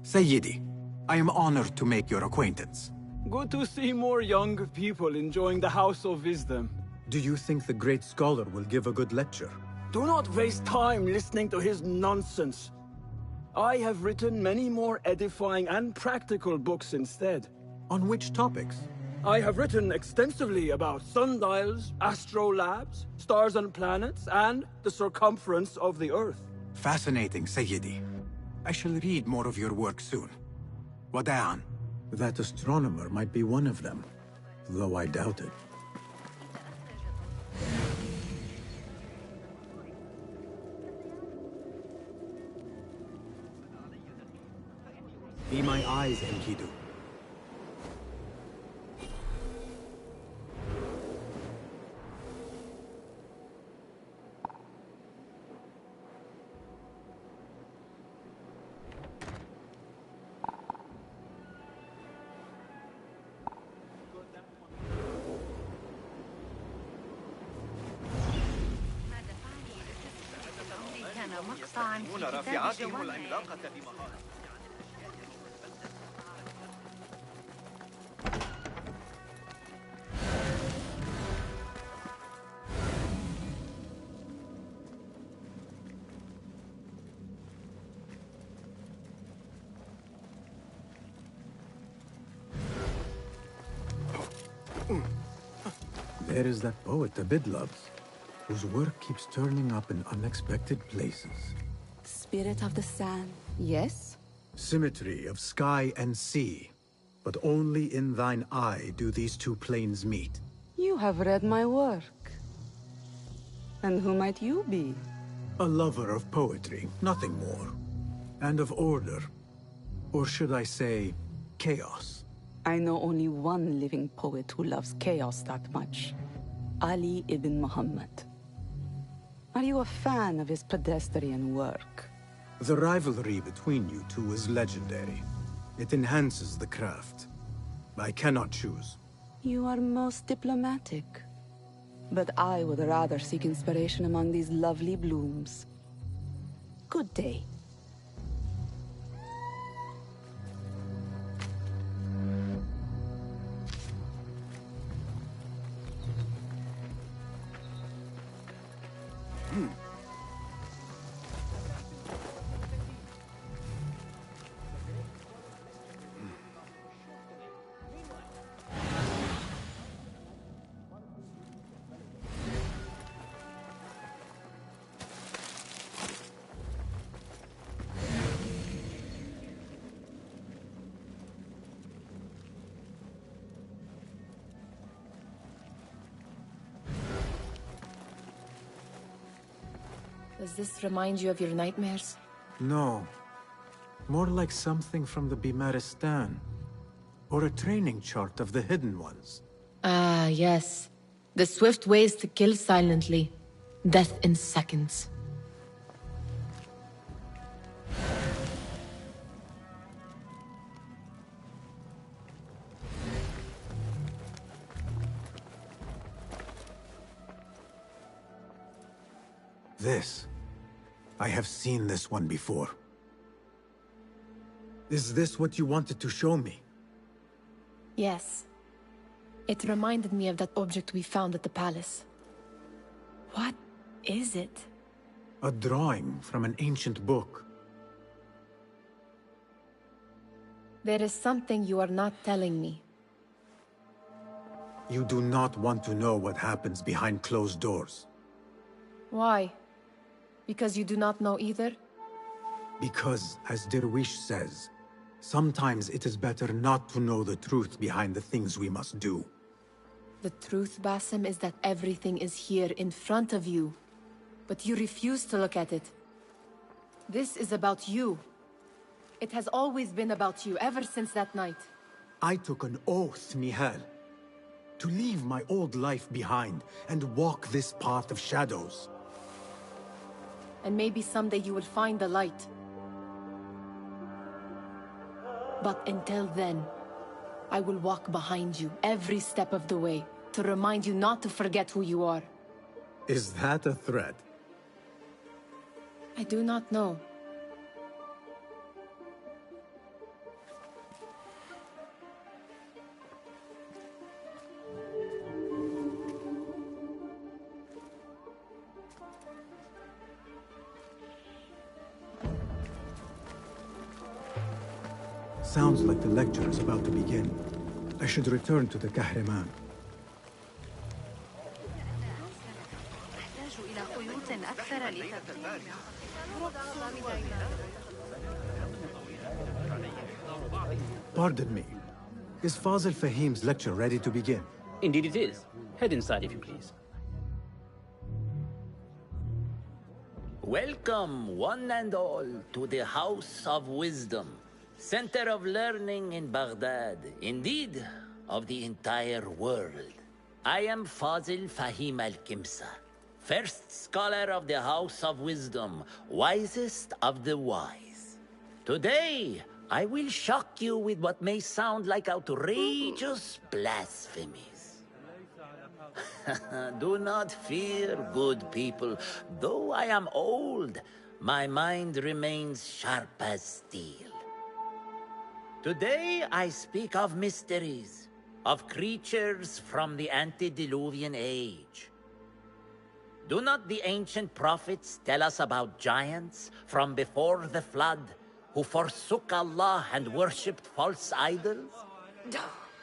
Sayyidi, I am honored to make your acquaintance. Good to see more young people enjoying the House of Wisdom. Do you think the great scholar will give a good lecture? Do not waste time listening to his nonsense. I have written many more edifying and practical books instead. On which topics? I have written extensively about sundials, astrolabes, stars and planets, and the circumference of the Earth. Fascinating, Sayyidi. I shall read more of your work soon. Wada'an. That astronomer might be one of them, though I doubt it. Be my eyes, Enkidu. رافعاتهم العملاقة بمهارة. There is that poet Abid loves, whose work keeps turning up in unexpected places. Spirit of the sun. Yes? Symmetry of sky and sea, but only in thine eye do these two planes meet. You have read my work. And who might you be? A lover of poetry, nothing more. And of order. Or should I say, chaos. I know only one living poet who loves chaos that much. Ali ibn Muhammad. Are you a fan of his pedestrian work? The rivalry between you two is legendary. It enhances the craft. I cannot choose. You are most diplomatic. But I would rather seek inspiration among these lovely blooms. Good day. Does this remind you of your nightmares? No. More like something from the Bimaristan. Or a training chart of the Hidden Ones. Ah, yes. The swift ways to kill silently. Death in seconds. This. I have seen this one before. Is this what you wanted to show me? Yes. It reminded me of that object we found at the palace. What is it? A drawing from an ancient book. There is something you are not telling me. You do not want to know what happens behind closed doors. Why? Because you do not know either? Because, as Derwish says, sometimes it is better not to know the truth behind the things we must do. The truth, Basim, is that everything is here in front of you. But you refuse to look at it. This is about you. It has always been about you, ever since that night. I took an oath, Nihal, to leave my old life behind and walk this path of shadows. And maybe someday you will find the light. But until then, I will walk behind you every step of the way to remind you not to forget who you are. Is that a threat? I do not know. Sounds like the lecture is about to begin. I should return to the Kahraman. Pardon me. Is Fazil Fahim's lecture ready to begin? Indeed it is. Head inside if you please. Welcome, one and all, to the House of Wisdom, center of learning in Baghdad, indeed, of the entire world. I am Fazil Fahim al-Kimsa, first scholar of the House of Wisdom, wisest of the wise. Today, I will shock you with what may sound like outrageous blasphemies. Do not fear, good people. Though I am old, my mind remains sharp as steel. Today I speak of mysteries, of creatures from the antediluvian age. Do not the ancient prophets tell us about giants from before the flood who forsook Allah and worshipped false idols?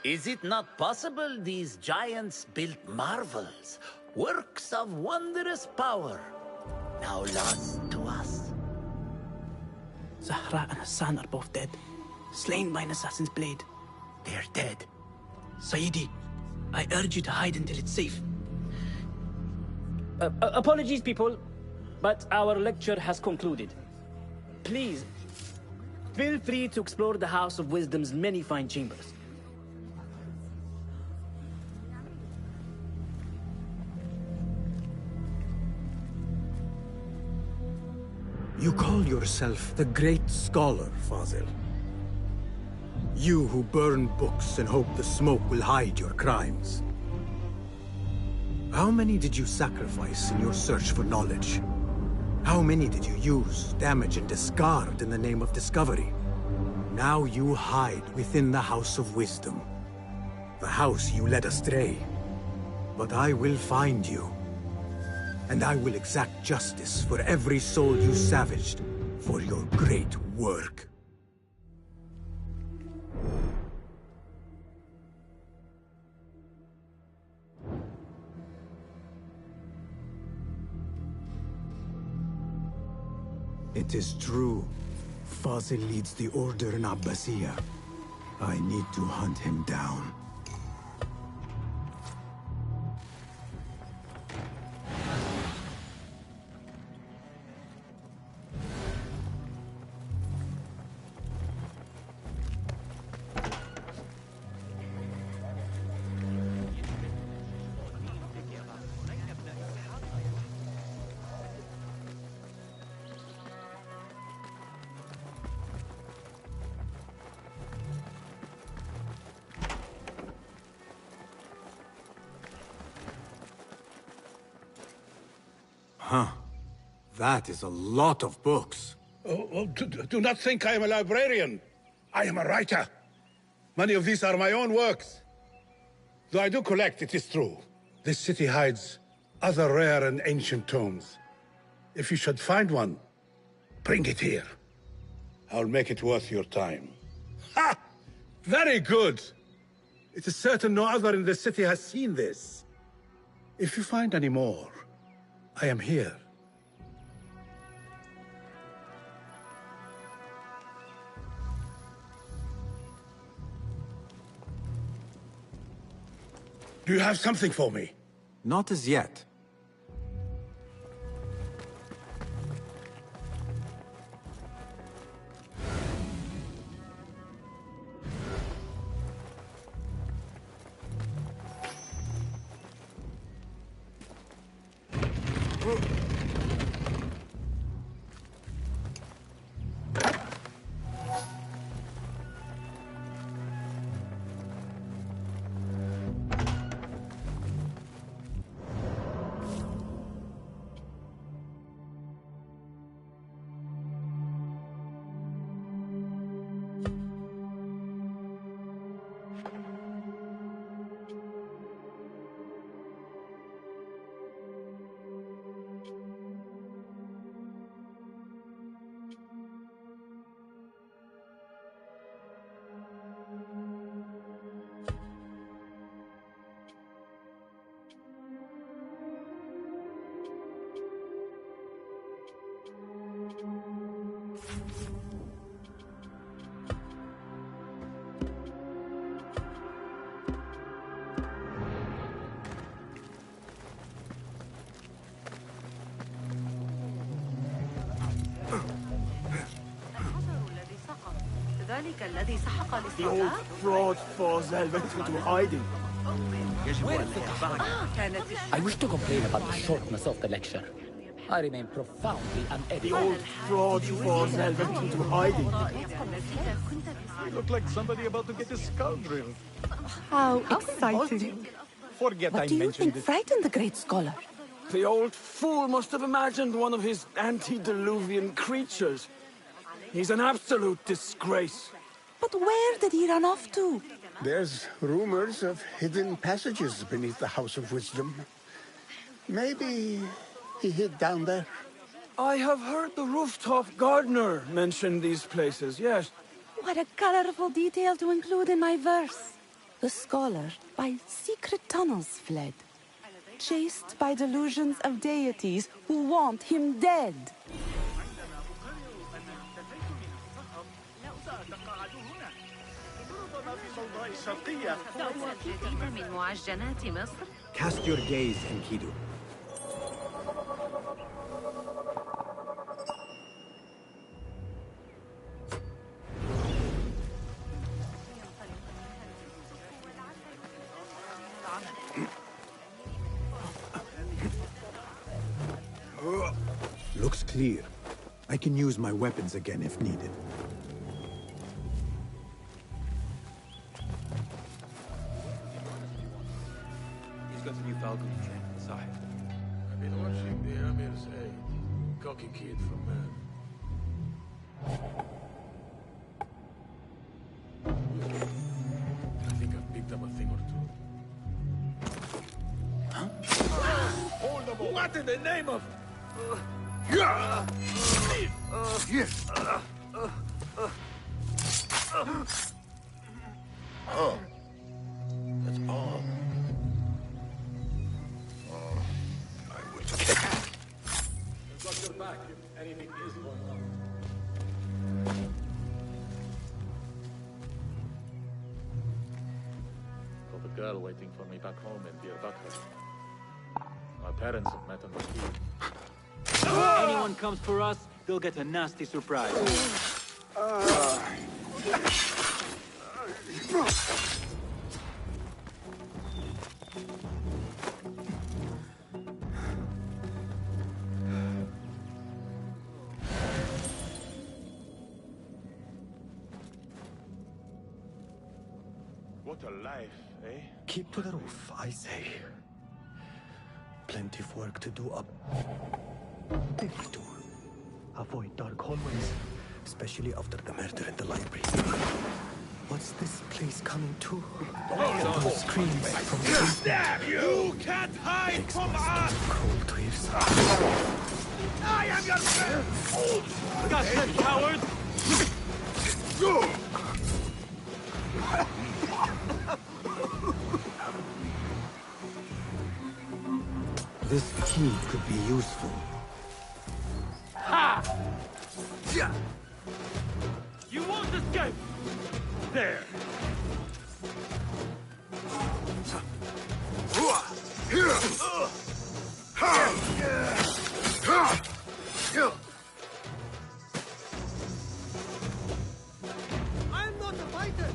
Is it not possible these giants built marvels, works of wondrous power, now lost to us? Zahra and Hassan are both dead, slain by an assassin's blade. They're dead. Sayyidi, I urge you to hide until it's safe. Apologies, people, but our lecture has concluded. Please, feel free to explore the House of Wisdom's many fine chambers. You call yourself the great scholar, Fazil. You who burn books and hope the smoke will hide your crimes. How many did you sacrifice in your search for knowledge? How many did you use, damage, and discard in the name of discovery? Now you hide within the House of Wisdom. The house you led astray. But I will find you. And I will exact justice for every soul you savaged for your great work. It is true. Fazil leads the order in Abbasiyah. I need to hunt him down. Huh. That is a lot of books. Do not think I am a librarian. I am a writer. Many of these are my own works. Though I do collect, it is true. This city hides other rare and ancient tomes. If you should find one, bring it here. I'll make it worth your time. Ha! Very good! It is certain no other in the city has seen this. If you find any more, I am here. Do you have something for me? Not as yet. The old fraud Forzel went into hiding. I wish to complain about the shortness of the lecture. I remain profoundly unedited. The old fraud Forzel went into hiding. You look like somebody about to get his skull drilled. How exciting. Forget What I do you mentioned think this. frightened the great scholar? The old fool must have imagined one of his antediluvian creatures. He's an absolute disgrace. But where did he run off to? There's rumors of hidden passages beneath the House of Wisdom. Maybe he hid down there. I have heard the rooftop gardener mention these places, yes. What a colorful detail to include in my verse. The scholar by secret tunnels fled, chased by delusions of deities who want him dead. Cast your gaze, Enkidu. Looks clear. I can use my weapons again if needed. He's got a new falcon to train inside. I've been watching the Amir's aide. Cocky kid from I think I've picked up a thing or two. Huh? Hold up! What in the name of... Oh. That's all. I would kick. I've got your back if anything is going on. Got a girl waiting for me back home in Dear Bakr. My parents have met on the street. Anyone comes for us, they'll get a nasty surprise. What a life, eh? Keep to the roof, I say. Plenty of work to do up. Big to Avoid dark hallways, especially after the murder in the library. What's this place coming to? Those screams from the basement. Damn you! You can't hide Makes from my us! stomach cold to hear I am your friend! Got that, coward! This key could be useful. Ha! You won't escape! There! I'm not a fighter!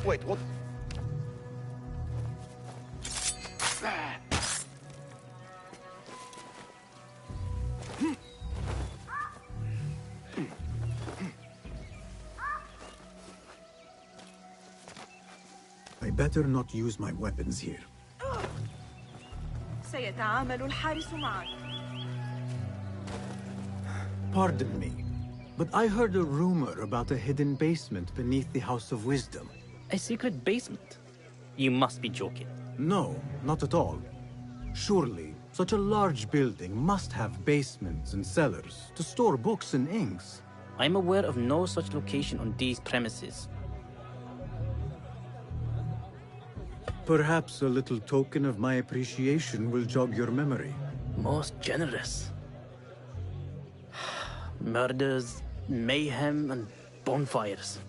Wait, what? I better not use my weapons here. سيتعامل الحارس معك. Pardon me, but I heard a rumor about a hidden basement beneath the House of Wisdom. A secret basement? You must be joking. No, not at all. Surely, such a large building must have basements and cellars to store books and inks. I'm aware of no such location on these premises. Perhaps a little token of my appreciation will jog your memory. Most generous. Murders, mayhem, and bonfires.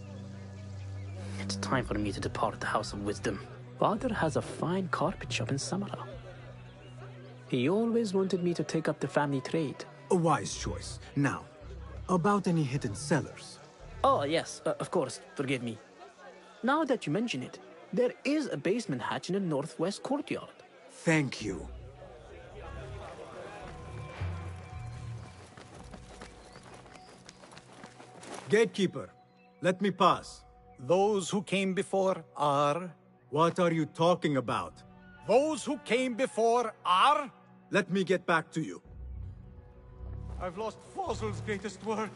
It's time for me to depart the House of Wisdom. Father has a fine carpet shop in Samara. He always wanted me to take up the family trade. A wise choice. Now, about any hidden cellars. Oh, yes, of course, forgive me. Now that you mention it, there is a basement hatch in the northwest courtyard. Thank you. Gatekeeper, let me pass. Those who came before are... What are you talking about? Those who came before are... Let me get back to you. I've lost Fossil's greatest work.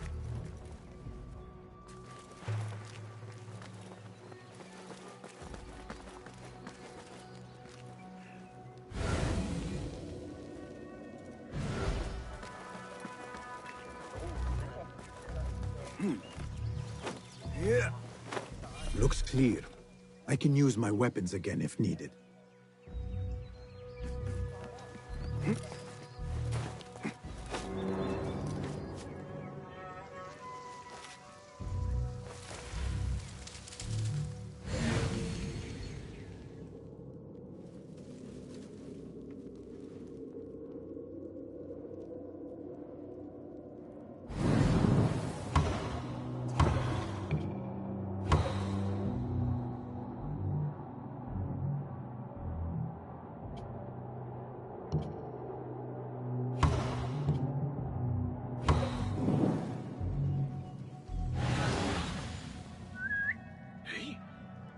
Yeah. Looks clear. I can use my weapons again if needed.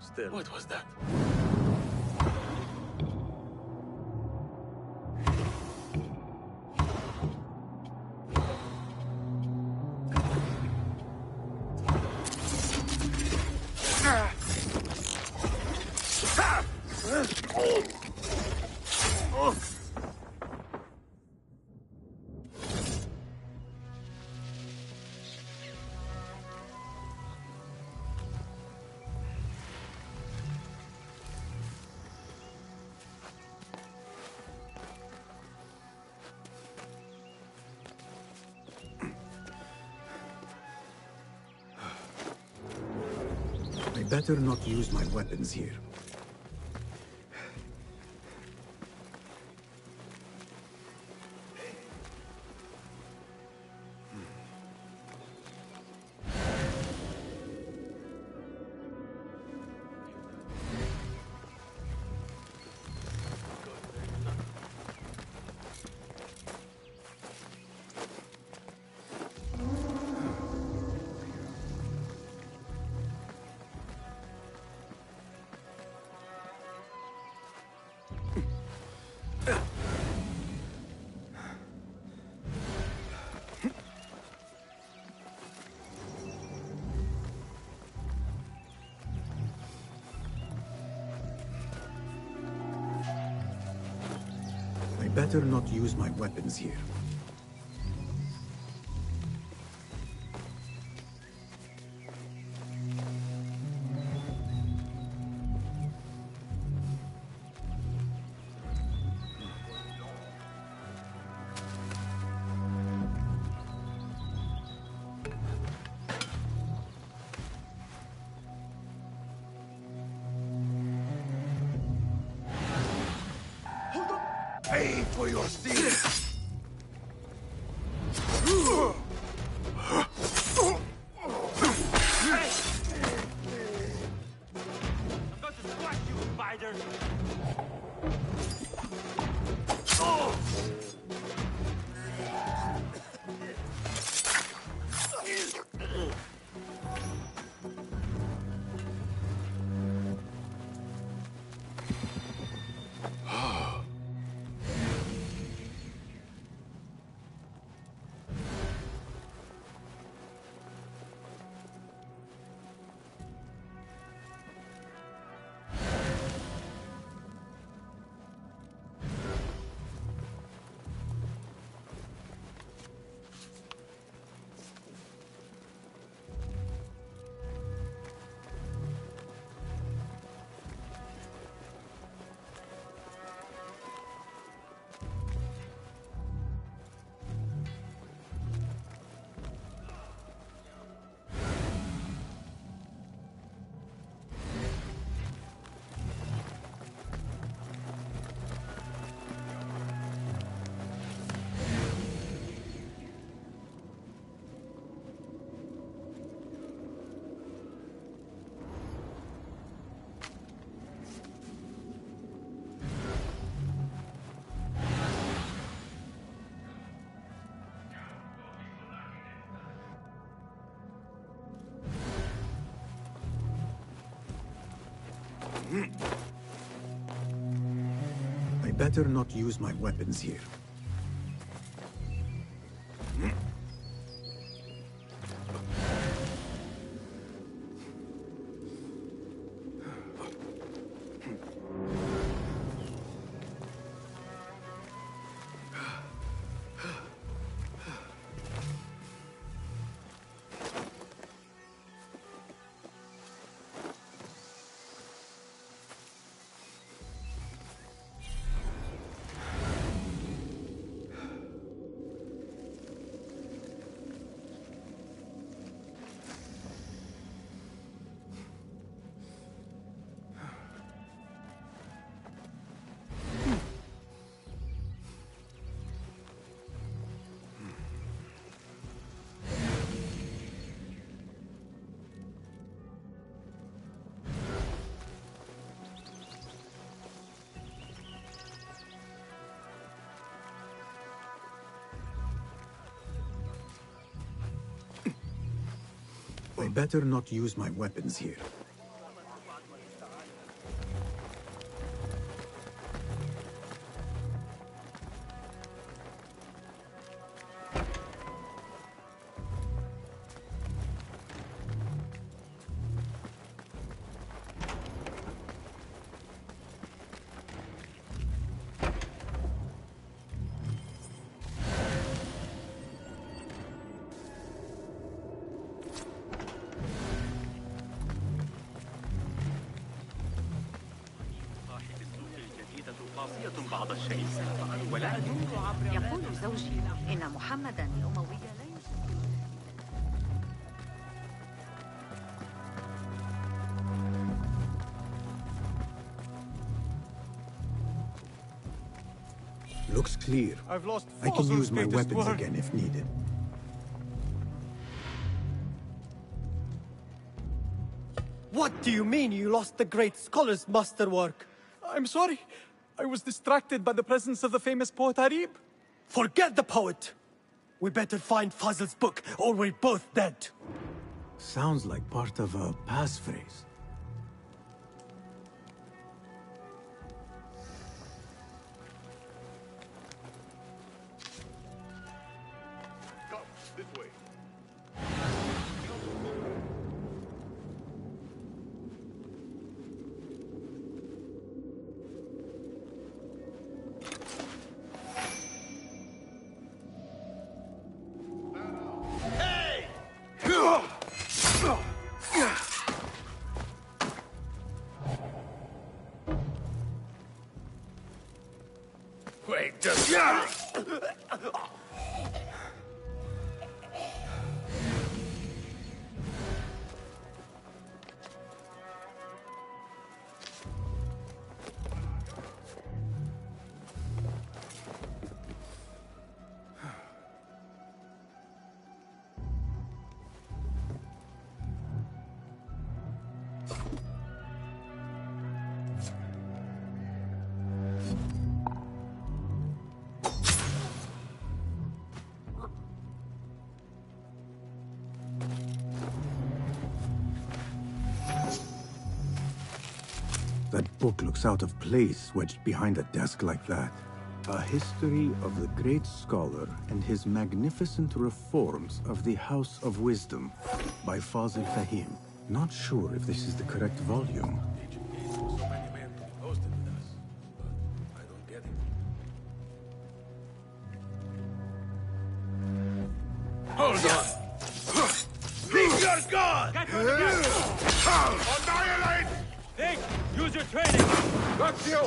Still. What was that? I better not use my weapons here. better not use my weapons here. Pay for your sins! I better not use my weapons here. I better not use my weapons here. بعض الشيء ولا يقول زوجي إن محمدا الأموي لا يشك. Looks clear. I've lost I can Fossil's use my greatest weapons work. again if needed. What do you mean you lost the great scholar's masterwork? I'm sorry. I was distracted by the presence of the famous poet Harib. Forget the poet! We better find Fazl's book, or we're both dead. Sounds like part of a passphrase. Come, this way. traitors! That book looks out of place wedged behind a desk like that. A history of the great scholar and his magnificent reforms of the House of Wisdom by Fazil Fahim. Not sure if this is the correct volume. Hold on! Keep your guard! Annihilate! Think! Use your training! That's you!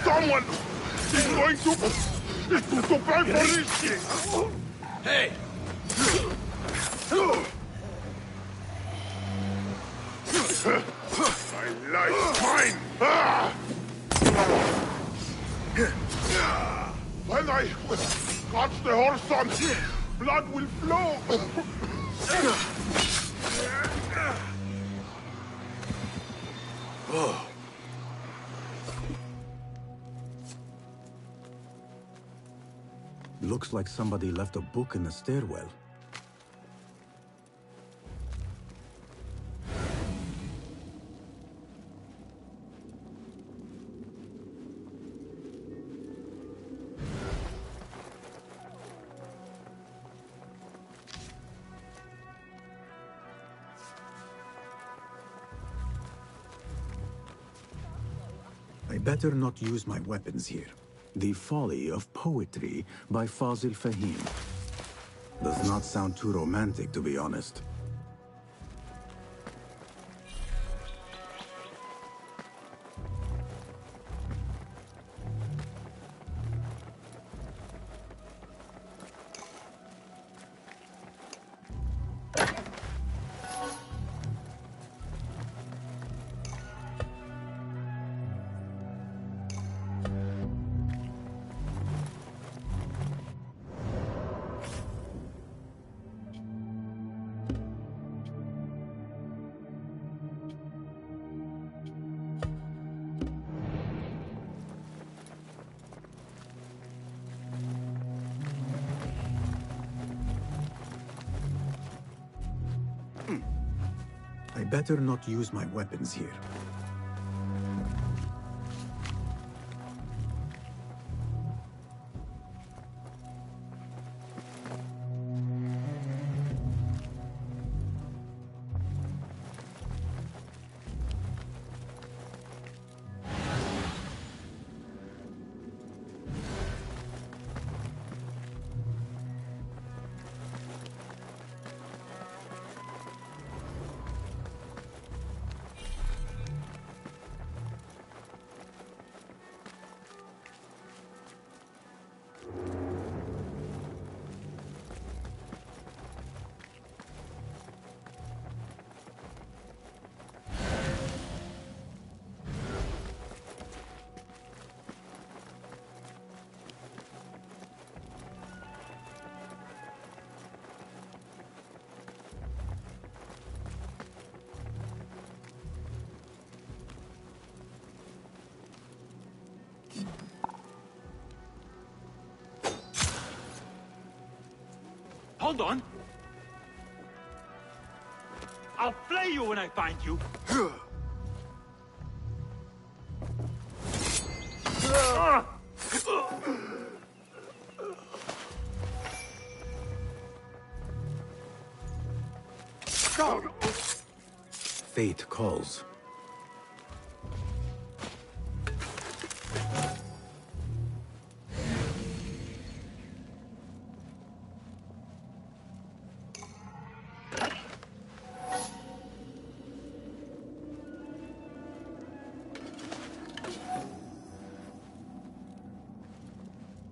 Someone is going to pay for this! Hey! My life, mine! When I catch the horse on, blood will flow! Oh. Looks like somebody left a book in the stairwell. I better not use my weapons here. The Folly of Poetry by Fazil Fahim. Does not sound too romantic, to be honest. I better not use my weapons here. Hold on! I'll flay you when I find you! Fate calls.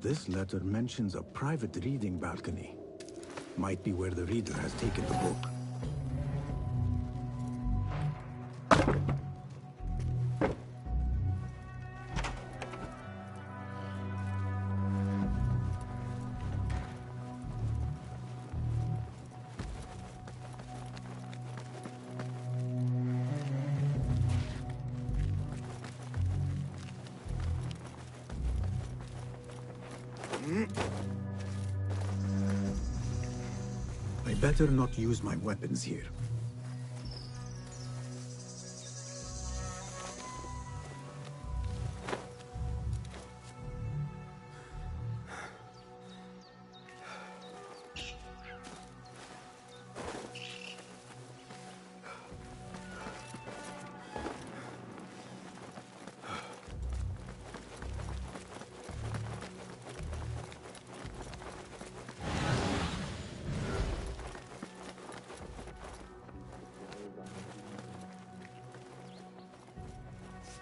This letter mentions a private reading balcony. Might be where the reader has taken the book. I better not use my weapons here.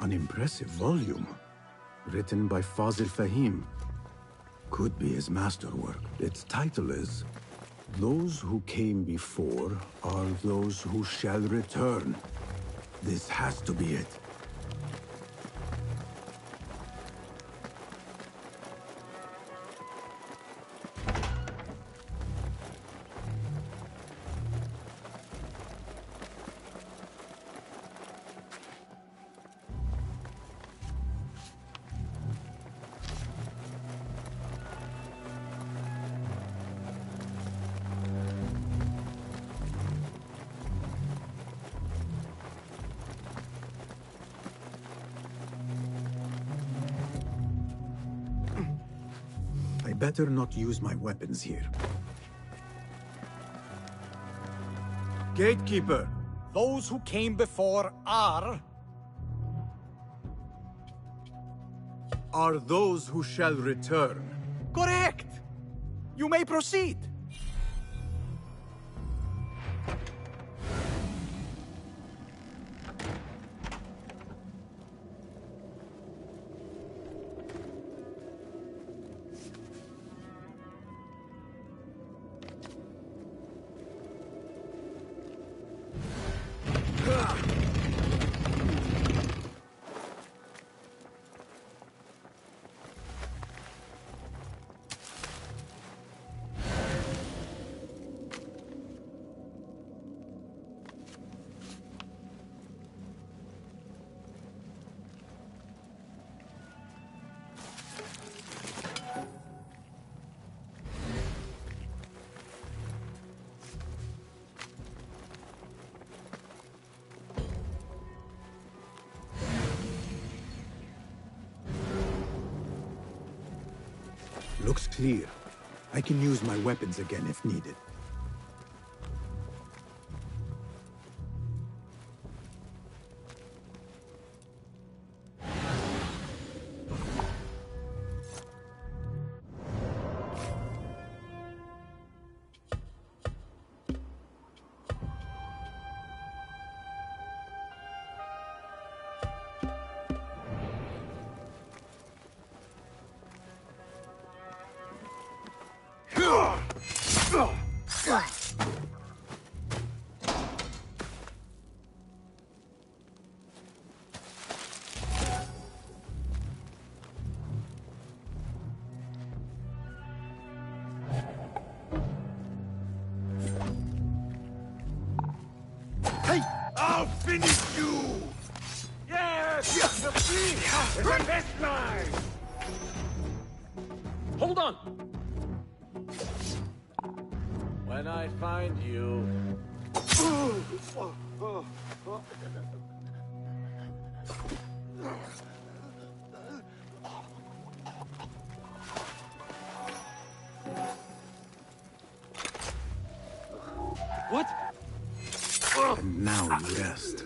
An impressive volume, written by Fazil Fahim. Could be his masterwork. Its title is, "Those who came before are those who shall return." This has to be it. I better not use my weapons here. Gatekeeper, those who came before are those who shall return. correct. You may proceed. Looks clear. I can use my weapons again if needed. I'll finish you! Yes! The fleet! The best line! Hold on! When I find you... What? And now you rest.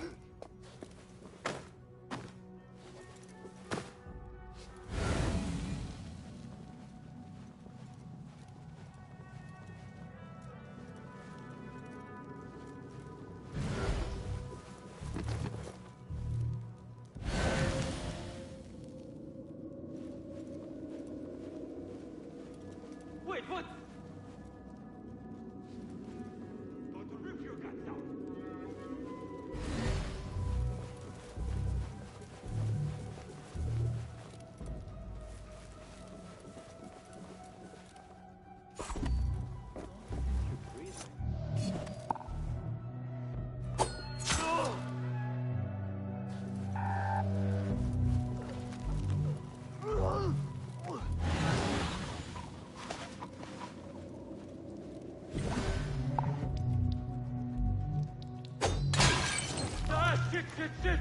Shit!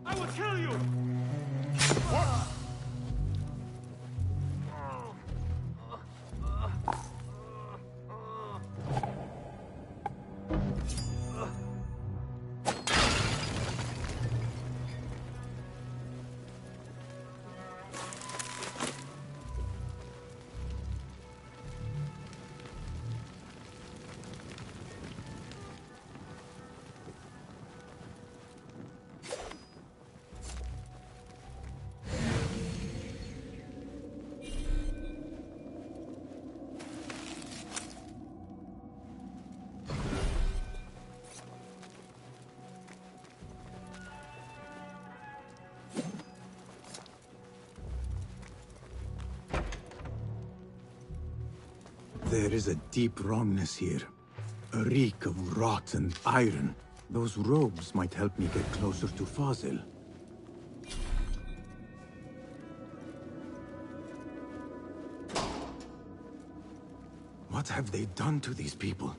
I will kill you! There is a deep wrongness here. A reek of rot and iron. Those robes might help me get closer to Fazil. What have they done to these people?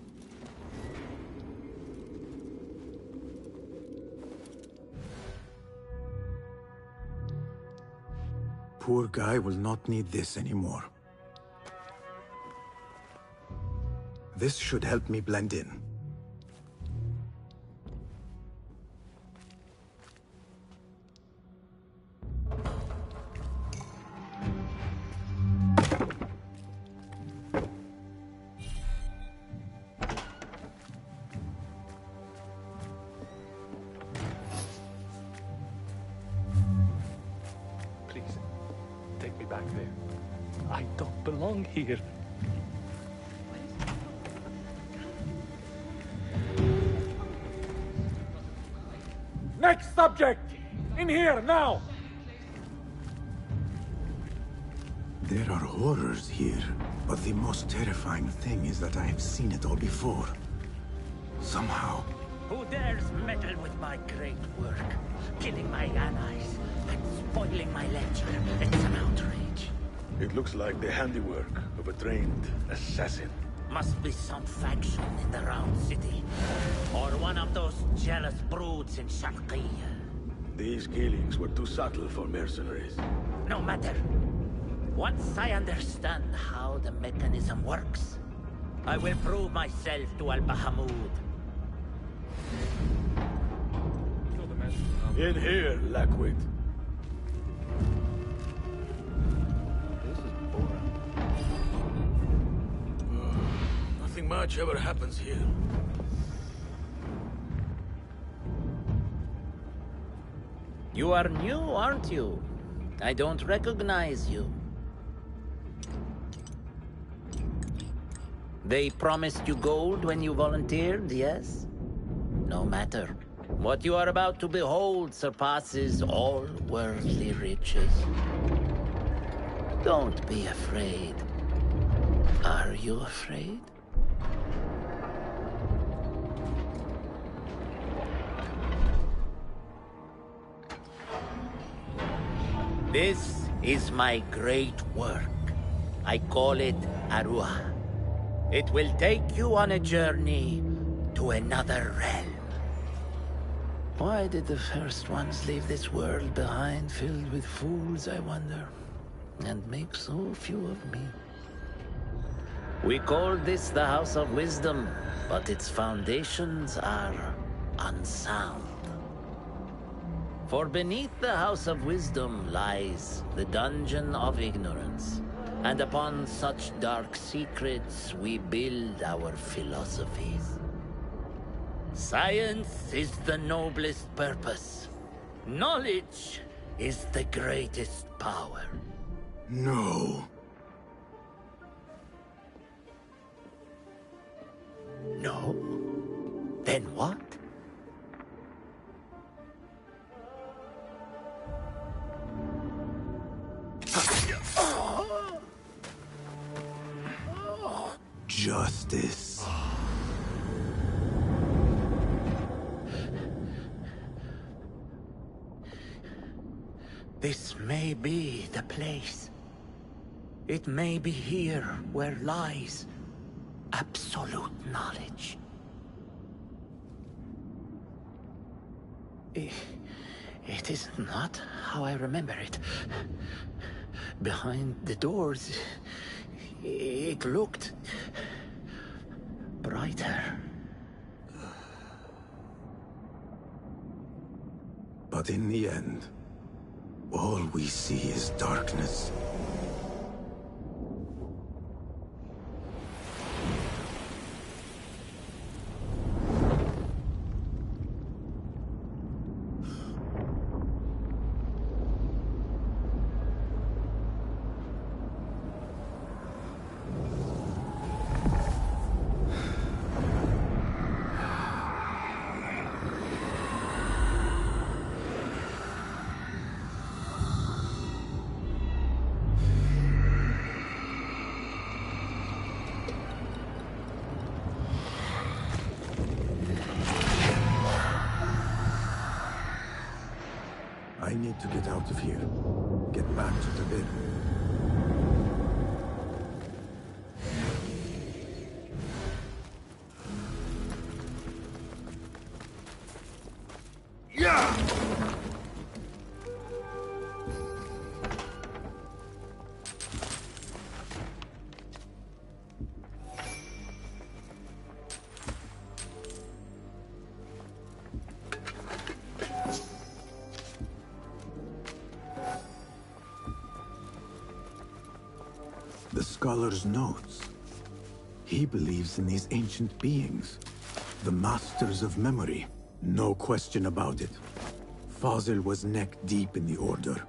Poor guy will not need this anymore. This should help me blend in. Please, take me back there. I don't belong here. Next subject! In here, now! There are horrors here, but the most terrifying thing is that I have seen it all before. Somehow. Who dares meddle with my great work? Killing my allies and spoiling my lecture. It's an outrage. It looks like the handiwork of a trained assassin. Must be some faction in the Round City. Or one of those jealous broods in Sharqiyya. These killings were too subtle for mercenaries. No matter. Once I understand how the mechanism works, I will prove myself to Al-Bahamud. In here, Lackwit. Nothing much ever happens here. You are new, aren't you? I don't recognize you. They promised you gold when you volunteered, yes? No matter. What you are about to behold surpasses all worldly riches. Don't be afraid. Are you afraid? This is my great work. I call it Arua. It will take you on a journey to another realm. Why did the first ones leave this world behind, filled with fools, I wonder, and make so few of me? We call this the House of Wisdom, but its foundations are unsound. For beneath the House of Wisdom lies the Dungeon of Ignorance, and upon such dark secrets we build our philosophies. Science is the noblest purpose. Knowledge is the greatest power. No. No? Then what? Justice. This may be the place. It may be here where lies absolute knowledge. It is not how I remember it. Behind the doors, it looked brighter. But in the end, all we see is darkness. I need to get out of here. Get back to the bin. The scholar's notes. He believes in these ancient beings, the masters of memory. No question about it. Fazil was neck deep in the Order.